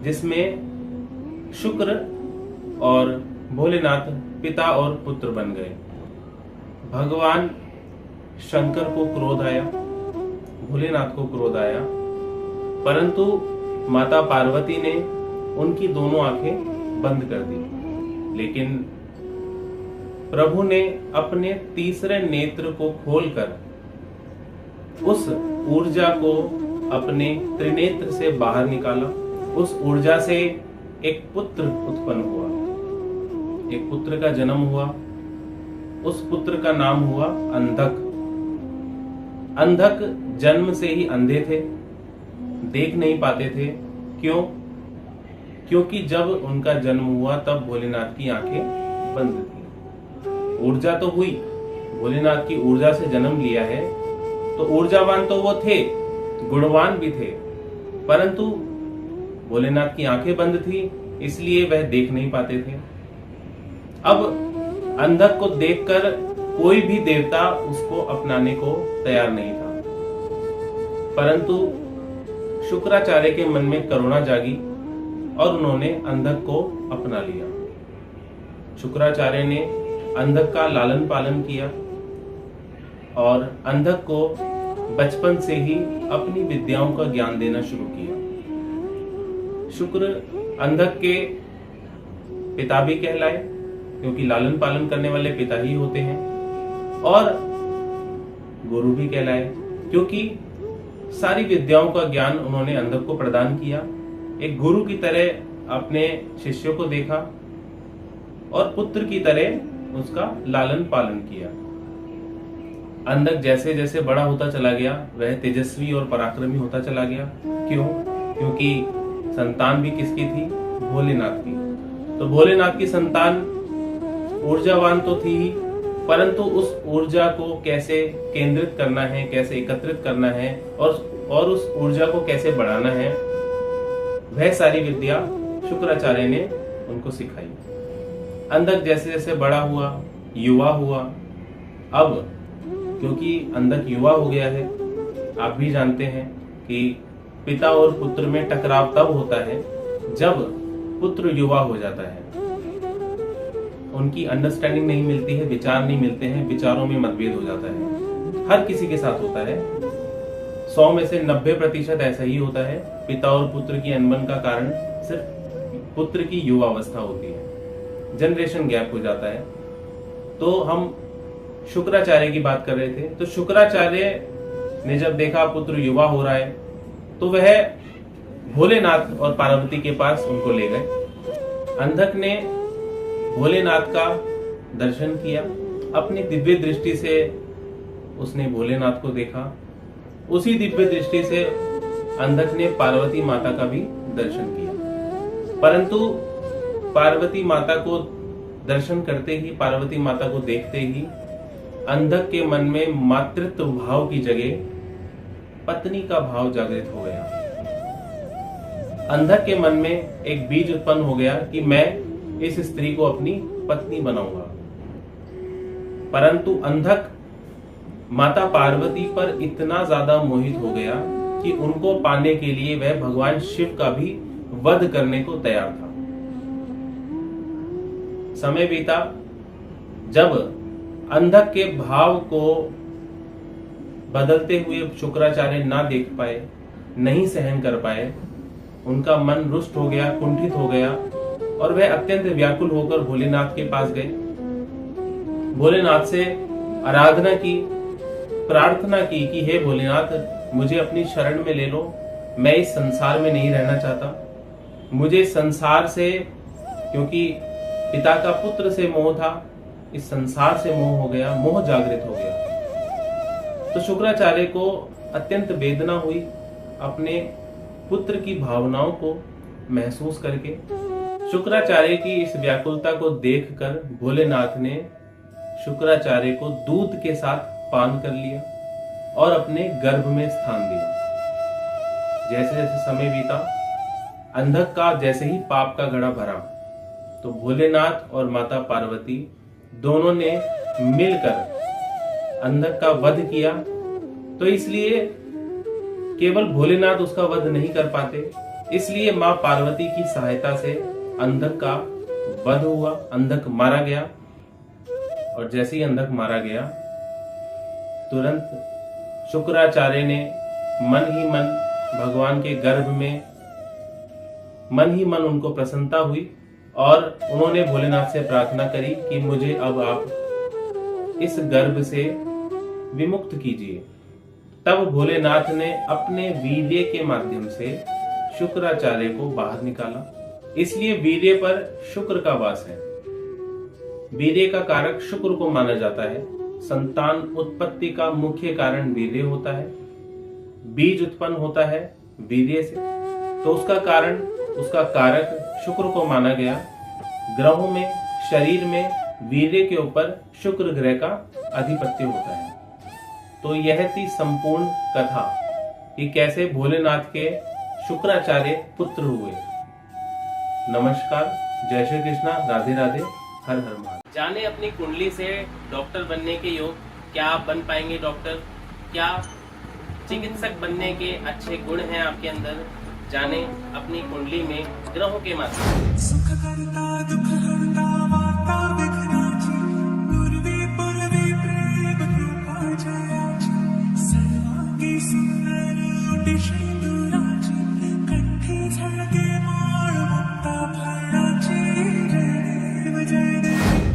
जिसमें शुक्र और भोलेनाथ पिता और पुत्र बन गए। भगवान शंकर को क्रोध आया, भोलेनाथ को क्रोध आया, परंतु माता पार्वती ने उनकी दोनों आंखें बंद कर दी। लेकिन प्रभु ने अपने तीसरे नेत्र को खोलकर उस ऊर्जा को अपने त्रिनेत्र से बाहर निकाला। उस ऊर्जा से एक पुत्र उत्पन्न हुआ, एक पुत्र का जन्म हुआ। उस पुत्र का नाम हुआ अंधक। अंधक जन्म से ही अंधे थे, देख नहीं पाते थे। क्यों? क्योंकि जब उनका जन्म हुआ तब भोलेनाथ की आंखें बंद थी। ऊर्जा तो हुई, भोलेनाथ की ऊर्जा से जन्म लिया है, तो ऊर्जावान तो वो थे, गुणवान भी थे, परंतु भोलेनाथ की आंखें बंद थी, इसलिए वह देख नहीं पाते थे। अब अंधक को देखकर कोई भी देवता उसको अपनाने को तैयार नहीं था, परंतु शुक्राचार्य के मन में करुणा जागी और उन्होंने अंधक को अपना लिया। शुक्राचार्य ने अंधक का लालन पालन किया और अंधक को बचपन से ही अपनी विद्याओं का ज्ञान देना शुरू किया। शुक्र अंधक के पिता भी कहलाए, क्योंकि लालन पालन करने वाले पिता ही होते हैं, और गुरु भी कहलाए, क्योंकि सारी विद्याओं का ज्ञान उन्होंने अंधक को प्रदान किया। एक गुरु की तरह अपने शिष्यों को देखा और पुत्र की तरह उसका लालन पालन किया। अंधक जैसे जैसे बड़ा होता चला गया, वह तेजस्वी और पराक्रमी होता चला गया। क्यों? क्योंकि संतान भी किसकी थी? भोलेनाथ की। तो भोलेनाथ की संतान ऊर्जावान तो थी ही, परंतु उस ऊर्जा को कैसे केंद्रित करना है, कैसे एकत्रित करना है और उस ऊर्जा को कैसे बढ़ाना है, वह सारी विद्या शुक्राचार्य ने उनको सिखाई। अंधक जैसे जैसे बड़ा हुआ, युवा हुआ, अब क्योंकि अंधक युवा हो गया है, आप भी जानते हैं कि पिता और पुत्र में टकराव तब होता है जब पुत्र युवा हो जाता है। उनकी अंडरस्टैंडिंग नहीं मिलती है, विचार नहीं मिलते हैं, विचारों में मतभेद हो जाता है। हर किसी के साथ होता है। 100 में से 90% ऐसा ही होता है। पिता और पुत्र की अनबन का कारण सिर्फ पुत्र की युवावस्था होती है, जनरेशन गैप हो जाता है। तो हम शुक्राचार्य की बात कर रहे थे, तो शुक्राचार्य ने जब देखा पुत्र युवा हो रहा है, तो वह भोलेनाथ और पार्वती के पास उनको ले गए। अंधक ने भोलेनाथ का दर्शन किया, अपनी दिव्य दृष्टि से उसने भोलेनाथ को देखा। उसी दिव्य दृष्टि से अंधक ने पार्वती माता का भी दर्शन किया, परंतु पार्वती माता को दर्शन करते ही, पार्वती माता को देखते ही अंधक के मन में मातृत्व भाव की जगह पत्नी का भाव जागृत हो गया। अंधक के मन में एक बीज उत्पन्न हो गया कि मैं इस स्त्री को अपनी पत्नी बनाऊंगा। परंतु अंधक माता पार्वती पर इतना ज्यादा मोहित हो गया कि उनको पाने के लिए वह भगवान शिव का भी वध करने को तैयार था। समय बीता, जब अंधक के भाव को बदलते हुए शुक्राचार्य ना देख पाए, नहीं सहन कर पाए, उनका मन रुष्ट हो गया, कुंठित हो गया और वह अत्यंत व्याकुल होकर भोलेनाथ के पास गए। भोलेनाथ से आराधना की, प्रार्थना की कि हे भोलेनाथ, मुझे अपनी शरण में ले लो, मैं इस संसार में नहीं रहना चाहता। मुझे संसार से, क्योंकि पिता का पुत्र से मोह था, इस संसार से मोह हो गया, मोह जागृत हो गया। तो शुक्राचार्य को अत्यंत वेदना हुई अपने पुत्र की भावनाओं को महसूस करके। शुक्राचार्य की इस व्याकुलता को देखकर भोलेनाथ ने शुक्राचार्य को दूध के साथ पान कर लिया और अपने गर्भ में स्थान दिया। जैसे जैसे समय बीता, अंधक का जैसे ही पाप का घड़ा भरा, तो भोलेनाथ और माता पार्वती दोनों ने मिलकर अंधक का वध किया। तो इसलिए केवल भोलेनाथ उसका वध नहीं कर पाते, इसलिए मां पार्वती की सहायता से अंधक का वध हुआ, अंधक मारा गया। और जैसे ही अंधक मारा गया तुरंत शुक्राचार्य ने मन ही मन भगवान के गर्भ में मन ही मन उनको प्रसन्नता हुई और उन्होंने भोलेनाथ से प्रार्थना करी कि मुझे अब आप इस गर्भ से विमुक्त कीजिए। तब भोलेनाथ ने अपने वीर्य के माध्यम से शुक्राचार्य को बाहर निकाला। इसलिए वीर्य पर शुक्र का वास है। वीर्य का कारक शुक्र को माना जाता है। संतान उत्पत्ति का मुख्य कारण वीर्य होता है। बीज उत्पन्न होता है वीर्य से, तो उसका कारण, उसका कारक शुक्र को माना गया। ग्रहों में, शरीर में वीर्य के ऊपर शुक्र ग्रह का अधिपत्य होता है। तो यह थी संपूर्ण कथा कि कैसे भोलेनाथ के शुक्राचार्य पुत्र हुए। नमस्कार, जय श्री कृष्णा, राधे राधे, हर हर महादेव। जाने अपनी कुंडली से डॉक्टर बनने के योग, क्या आप बन पाएंगे डॉक्टर? क्या चिकित्सक बनने के अच्छे गुण हैं आपके अंदर? जाने अपनी कुंडली में ग्रहों के माध्यम से।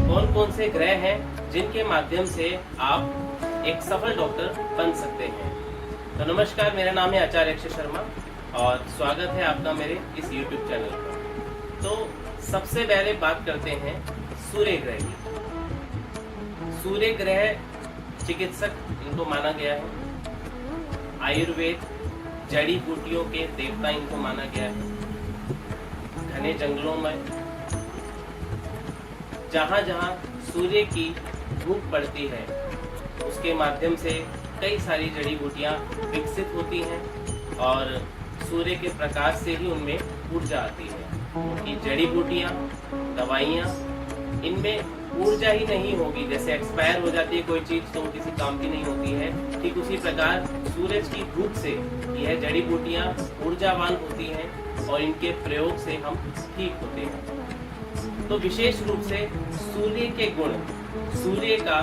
कौन कौन से ग्रह हैं जिनके माध्यम से आप एक सफल डॉक्टर बन सकते हैं? तो नमस्कार, मेरा नाम है आचार्य अक्षय शर्मा और स्वागत है आपका मेरे इस YouTube चैनल पर। तो सबसे पहले बात करते हैं सूर्य ग्रह की। सूर्य ग्रह चिकित्सक इनको माना गया है। आयुर्वेद, जड़ी बूटियों के देवता इनको माना गया है। घने जंगलों में जहाँ जहाँ सूर्य की धूप पड़ती है उसके माध्यम से कई सारी जड़ी बूटियाँ विकसित होती हैं और सूर्य के प्रकाश से ही उनमें ऊर्जा आती है। उनकी जड़ी बूटियाँ, दवाइयाँ, इनमें ऊर्जा ही नहीं होगी। जैसे एक्सपायर हो जाती है कोई चीज़ तो वो किसी काम की नहीं होती है, ठीक उसी प्रकार सूरज की धूप से यह जड़ी बूटियाँ ऊर्जावान होती हैं और इनके प्रयोग से हम ठीक होते हैं। तो विशेष रूप से सूर्य के गुण, सूर्य का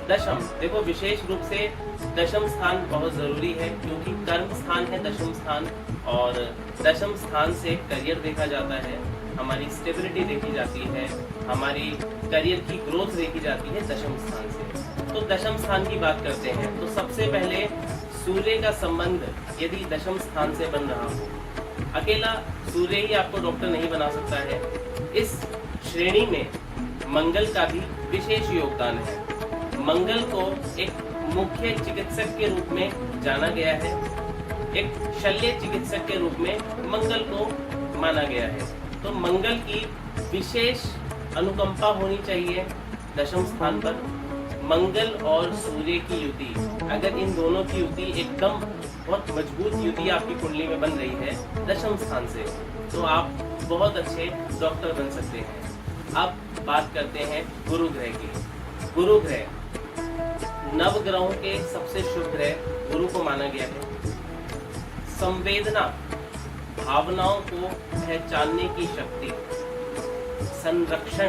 दशम, देखो विशेष रूप से दशम स्थान बहुत जरूरी है क्योंकि कर्म स्थान है दशम स्थान और दशम स्थान से करियर देखा जाता है, हमारी स्टेबिलिटी देखी जाती है, हमारी करियर की ग्रोथ देखी जाती है दशम स्थान से। तो दशम स्थान की बात करते हैं तो सबसे पहले सूर्य का संबंध यदि दशम स्थान से बन रहा हो, अकेला सूर्य ही आपको डॉक्टर नहीं बना सकता है। इस श्रेणी में मंगल का भी विशेष योगदान है। मंगल को एक मुख्य चिकित्सक के रूप में जाना गया है, एक शल्य चिकित्सक के रूप में मंगल को माना गया है। तो मंगल की विशेष अनुकंपा होनी चाहिए दशम स्थान पर। मंगल और सूर्य की युति, अगर इन दोनों की युति एकदम बहुत मजबूत युति आपकी कुंडली में बन रही है दशम स्थान से, तो आप बहुत अच्छे डॉक्टर बन सकते हैं। अब बात करते हैं गुरु ग्रह की। गुरु ग्रह नव ग्रहों के सबसे शुभ ग्रह गुरु को माना गया है। संवेदना, भावनाओं को पहचानने की शक्ति, संरक्षण,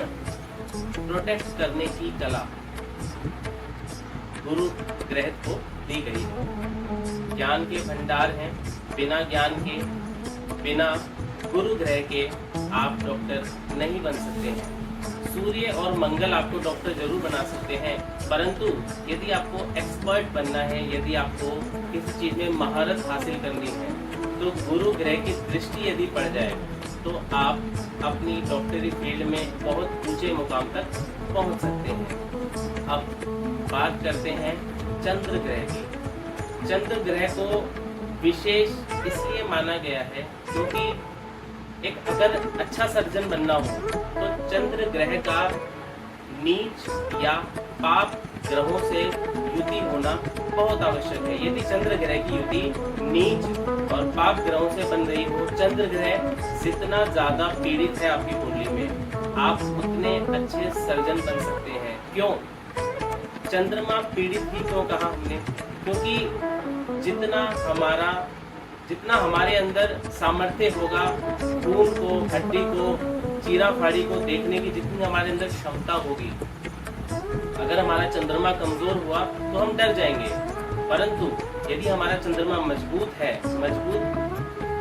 प्रोटेक्ट करने की कला गुरु ग्रह को दी गई है। ज्ञान के भंडार हैं, बिना ज्ञान के, बिना गुरु ग्रह के आप डॉक्टर नहीं बन सकते हैं। सूर्य और मंगल आपको डॉक्टर जरूर बना सकते हैं, परंतु यदि आपको एक्सपर्ट बनना है, यदि आपको किसी चीज में महारत हासिल करनी है, तो गुरु ग्रह की दृष्टि यदि पड़ जाए तो आप अपनी डॉक्टरी फील्ड में बहुत ऊंचे मुकाम तक पहुंच सकते हैं। अब बात करते हैं चंद्र ग्रह की। चंद्र ग्रह को विशेष इसलिए माना गया है क्योंकि एक अगर अच्छा सर्जन बनना हो तो चंद्र ग्रह का नीच या पाप ग्रहों से युति होना बहुत आवश्यक है। यदि चंद्र ग्रह की युति नीच और पाप ग्रहों से बन रही हो, चंद्र ग्रह जितना ज्यादा पीड़ित है आपकी कुंडली में, आप उतने अच्छे सर्जन बन सकते हैं। क्यों? चंद्रमा पीड़ित ही क्यों कहा हमने? क्योंकि जितना हमारे अंदर सामर्थ्य होगा, खून को, हड्डी को, चीरा फाड़ी को देखने की जितनी हमारे अंदर क्षमता होगी, अगर हमारा चंद्रमा कमजोर हुआ तो हम डर जाएंगे। परंतु यदि हमारा चंद्रमा मजबूत है,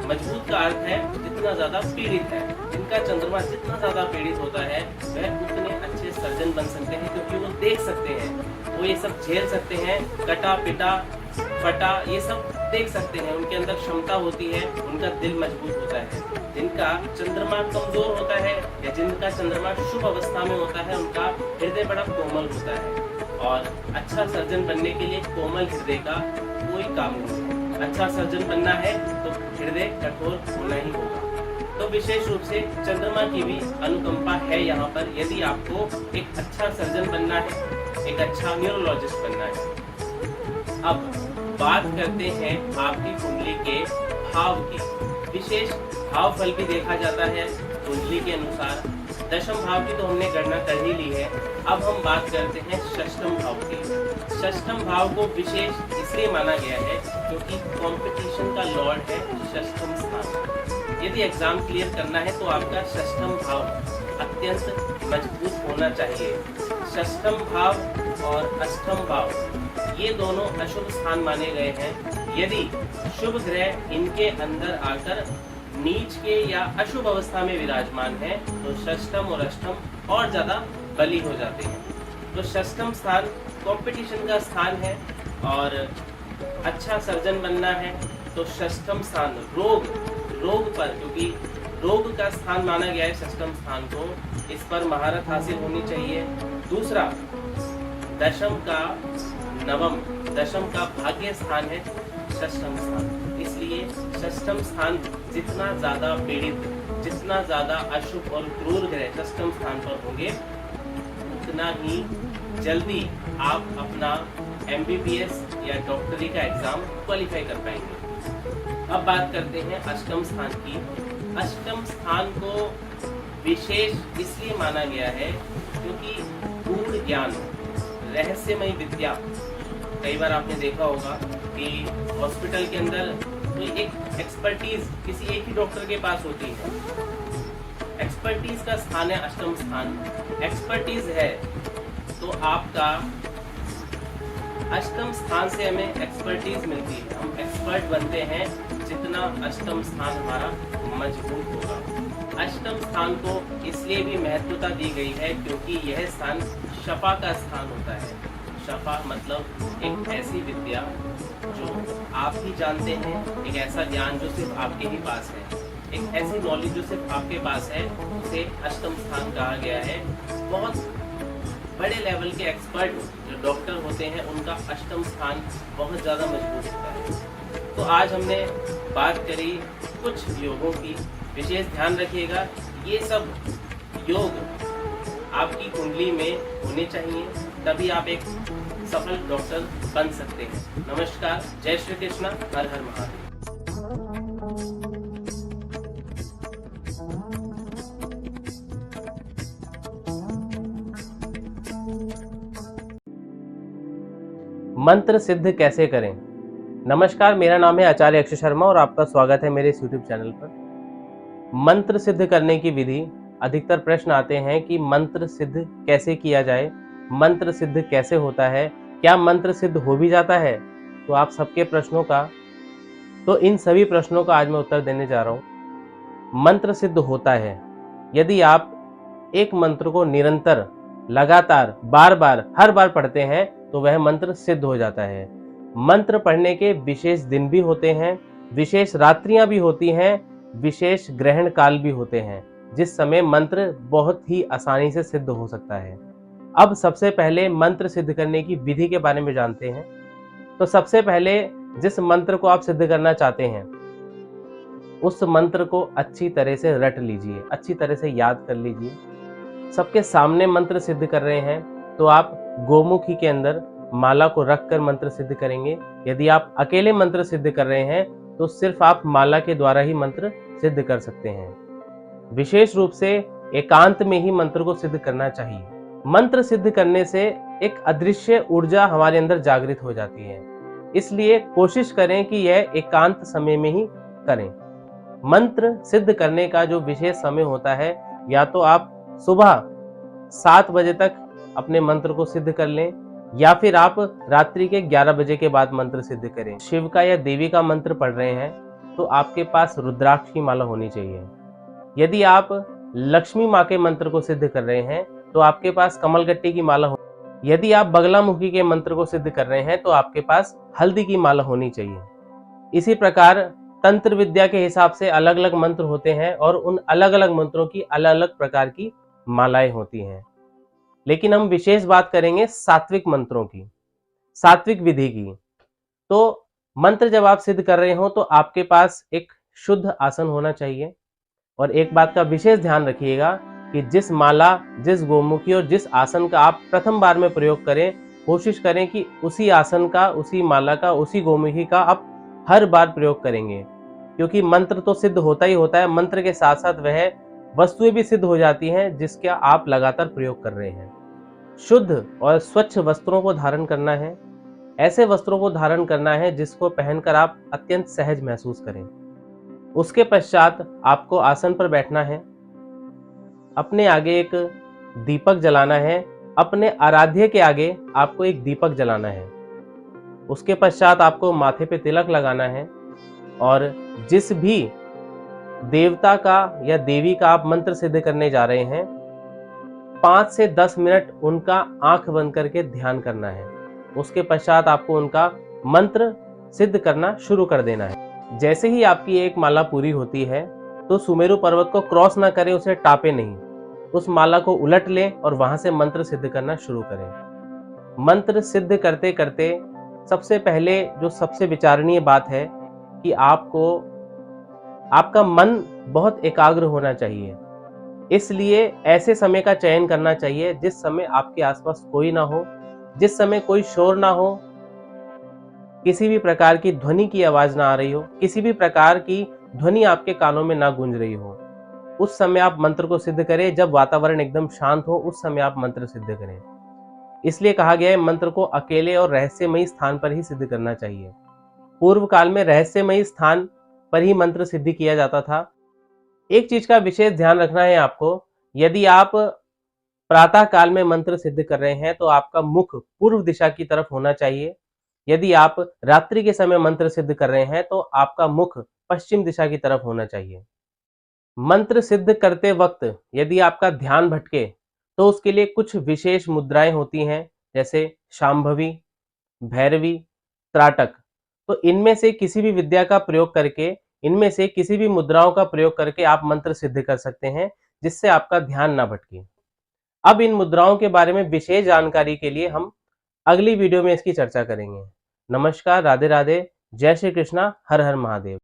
मजबूत का अर्थ है जितना ज्यादा पीड़ित है, जिनका चंद्रमा जितना ज्यादा पीड़ित होता है वह उतने अच्छे सर्जन बन सकते हैं, क्योंकि वो देख सकते हैं, वो ये सब झेल सकते हैं, कटा पिटा फटा ये सब देख सकते हैं, उनके अंदर क्षमता होती है, उनका दिल मजबूत होता है। जिनका चंद्रमा कमजोर होता है या जिनका चंद्रमा शुभ अवस्था में होता है, उनका हृदय बड़ा कोमल होता है, और अच्छा सर्जन बनने के लिए कोमल हृदय का कोई काम नहीं है। अच्छा सर्जन बनना है तो हृदय कठोर होना ही होगा। तो विशेष रूप से चंद्रमा की भी अनुकंपा है यहाँ पर, यदि आपको एक अच्छा सर्जन बनना है, एक अच्छा न्यूरोलॉजिस्ट बनना है। अब बात करते हैं आपकी कुंडली के भाव की। विशेष भाव फल भी देखा जाता है कुंडली के अनुसार। दशम भाव की तो हमने गणना कर ही ली है। अब हम बात करते हैं षष्ठम भाव की। षष्ठम भाव को विशेष इसलिए माना गया है क्योंकि कंपटीशन का लॉर्ड है षष्ठम स्थान। यदि एग्जाम क्लियर करना है तो आपका षष्ठम भाव अत्यंत मजबूत होना चाहिए। षष्ठम भाव और अष्टम भाव ये दोनों अशुभ स्थान माने गए हैं। यदि शुभ ग्रह इनके अंदर आकर नीच के या अशुभ अवस्था में विराजमान है तो षष्ठम और अष्टम और ज्यादा बली हो जाते हैं। तो षष्ठम स्थान कंपटीशन का स्थान है, और अच्छा सर्जन बनना है तो षष्ठम स्थान रोग पर, क्योंकि रोग का स्थान माना गया है षष्ठम स्थान को, इस पर महारत हासिल होनी चाहिए। दूसरा, दशम का भाग्य स्थान है षष्ठम स्थान, इसलिए षष्ठम स्थान जितना ज्यादा पीड़ित, जितना ज्यादा अशुभ और क्रूर ग्रह षष्ठम स्थान पर होंगे उतना ही जल्दी आप अपना MBBS या डॉक्टरी का एग्जाम क्वालिफाई कर पाएंगे। अब बात करते हैं अष्टम स्थान की। अष्टम स्थान को विशेष इसलिए माना गया है क्योंकि गूढ़ ज्ञान, रहस्यमय विद्या, कई बार आपने देखा होगा कि हॉस्पिटल के अंदर कोई एक एक्सपर्टीज किसी एक ही डॉक्टर के पास होती है। एक्सपर्टीज का स्थान है अष्टम स्थान। एक्सपर्टीज है तो आपका अष्टम स्थान से हमें एक्सपर्टीज मिलती है, हम एक्सपर्ट बनते हैं जितना अष्टम स्थान हमारा मजबूत होगा। अष्टम स्थान को इसलिए भी महत्वता दी गई है क्योंकि यह स्थान शफा का स्थान होता है। शफा मतलब एक ऐसी विद्या जो आप ही जानते हैं, एक ऐसा ज्ञान जो सिर्फ आपके ही पास है, एक ऐसी नॉलेज जो सिर्फ आपके पास है, उसे अष्टम स्थान कहा गया है। बहुत बड़े लेवल के एक्सपर्ट जो डॉक्टर होते हैं उनका अष्टम स्थान बहुत ज़्यादा मजबूत होता है। तो आज हमने बात करी कुछ योगों की। विशेष ध्यान रखिएगा ये सब योग आपकी कुंडली में होने चाहिए, तभी आप एक सफल डॉक्टर बन सकते हैं। नमस्कार, जय श्री कृष्णा, हर हर महादेव। मंत्र सिद्ध कैसे करें। नमस्कार, मेरा नाम है आचार्य अक्षय शर्मा और आपका स्वागत है मेरे इस YouTube चैनल पर। मंत्र सिद्ध करने की विधि, अधिकतर प्रश्न आते हैं कि मंत्र सिद्ध कैसे किया जाए, मंत्र सिद्ध कैसे होता है, क्या मंत्र सिद्ध हो भी जाता है। तो आप सबके प्रश्नों का, तो इन सभी प्रश्नों का आज मैं उत्तर देने जा रहा हूँ। मंत्र सिद्ध होता है यदि आप एक मंत्र को निरंतर, लगातार, बार बार, हर बार पढ़ते हैं तो वह मंत्र सिद्ध हो जाता है। मंत्र पढ़ने के विशेष दिन भी होते हैं, विशेष रात्रियां भी होती हैं, विशेष ग्रहण काल भी होते हैं जिस समय मंत्र बहुत ही आसानी से सिद्ध हो सकता है। अब सबसे पहले मंत्र सिद्ध करने की विधि के बारे में जानते हैं। तो सबसे पहले जिस मंत्र को आप सिद्ध करना चाहते हैं उस मंत्र को अच्छी तरह से रट लीजिए, अच्छी तरह से याद कर लीजिए। सबके सामने मंत्र सिद्ध कर रहे हैं तो आप गोमुखी के अंदर माला को रखकर मंत्र सिद्ध करेंगे। यदि आप अकेले मंत्र सिद्ध कर रहे हैं तो सिर्फ आप माला के द्वारा ही मंत्र सिद्ध कर सकते हैं। विशेष रूप से एकांत में ही मंत्र को सिद्ध करना चाहिए। मंत्र सिद्ध करने से एक अदृश्य ऊर्जा हमारे अंदर जागृत हो जाती है, इसलिए कोशिश करें कि यह एकांत समय में ही करें। मंत्र सिद्ध करने का जो विशेष समय होता है, या तो आप सुबह 7 बजे तक अपने मंत्र को सिद्ध कर लें, या फिर आप रात्रि के 11 बजे के बाद मंत्र सिद्ध करें। शिव का या देवी का मंत्र पढ़ रहे हैं तो आपके पास रुद्राक्ष की माला होनी चाहिए। यदि आप लक्ष्मी माँ के मंत्र को सिद्ध कर रहे हैं तो आपके पास कमलगट्टी की माला हो। यदि आप बगलामुखी के मंत्र को सिद्ध कर रहे हैं तो आपके पास हल्दी की माला होनी चाहिए। इसी प्रकार तंत्र विद्या के हिसाब से अलग अलग मंत्र होते हैं और उन अलग अलग मंत्रों की अलग अलग प्रकार की मालाएं होती हैं। लेकिन हम विशेष बात करेंगे सात्विक मंत्रों की, सात्विक विधि की। तो मंत्र जब आप सिद्ध कर रहे हो तो आपके पास एक शुद्ध आसन होना चाहिए। और एक बात का विशेष ध्यान रखिएगा कि जिस माला, जिस गोमुखी और जिस आसन का आप प्रथम बार में प्रयोग करें, कोशिश करें कि उसी आसन का, उसी माला का, उसी गोमुखी का आप हर बार प्रयोग करेंगे, क्योंकि मंत्र तो सिद्ध होता ही होता है, मंत्र के साथ साथ वह वस्तुएं भी सिद्ध हो जाती हैं जिसका आप लगातार प्रयोग कर रहे हैं। शुद्ध और स्वच्छ वस्त्रों को धारण करना है। ऐसे वस्त्रों को धारण करना है जिसको पहनकर आप अत्यंत सहज महसूस करें। उसके पश्चात आपको आसन पर बैठना है। अपने आगे एक दीपक जलाना है। अपने आराध्य के आगे आपको एक दीपक जलाना है। उसके पश्चात आपको माथे पे तिलक लगाना है और जिस भी देवता का या देवी का आप मंत्र सिद्ध करने जा रहे हैं, 5 से 10 मिनट उनका आंख बंद करके ध्यान करना है। उसके पश्चात आपको उनका मंत्र सिद्ध करना शुरू कर देना है। जैसे ही आपकी एक माला पूरी होती है तो सुमेरु पर्वत को क्रॉस ना करें, उसे टापे नहीं, उस माला को उलट लें और वहां से मंत्र सिद्ध करना शुरू करें। मंत्र सिद्ध करते करते सबसे पहले जो सबसे विचारणीय बात है कि आपका मन बहुत एकाग्र होना चाहिए। इसलिए ऐसे समय का चयन करना चाहिए जिस समय आपके आसपास कोई ना हो, जिस समय कोई शोर ना हो, किसी भी प्रकार की ध्वनि की आवाज ना आ रही हो, किसी भी प्रकार की ध्वनि आपके कानों में ना गूंज रही हो। उस समय आप मंत्र को सिद्ध करें। जब वातावरण एकदम शांत हो उस समय आप मंत्र सिद्ध करें। इसलिए कहा गया है मंत्र को अकेले और रहस्यमयी स्थान पर ही सिद्ध करना चाहिए। पूर्व काल में रहस्यमयी स्थान पर ही मंत्र सिद्धि किया जाता था। एक चीज का विशेष ध्यान रखना है आपको, यदि आप प्रातः काल में मंत्र सिद्ध कर रहे हैं तो आपका मुख पूर्व दिशा की तरफ होना चाहिए। यदि आप रात्रि के समय मंत्र सिद्ध कर रहे हैं तो आपका मुख पश्चिम दिशा की तरफ होना चाहिए। मंत्र सिद्ध करते वक्त यदि आपका ध्यान भटके तो उसके लिए कुछ विशेष मुद्राएं होती हैं, जैसे शांभवी, भैरवी, त्राटक। तो इनमें से किसी भी विद्या का प्रयोग करके, इनमें से किसी भी मुद्राओं का प्रयोग करके आप मंत्र सिद्ध कर सकते हैं जिससे आपका ध्यान ना भटके। अब इन मुद्राओं के बारे में विशेष जानकारी के लिए हम अगली वीडियो में इसकी चर्चा करेंगे। नमस्कार, राधे राधे, जय श्री कृष्णा, हर हर महादेव।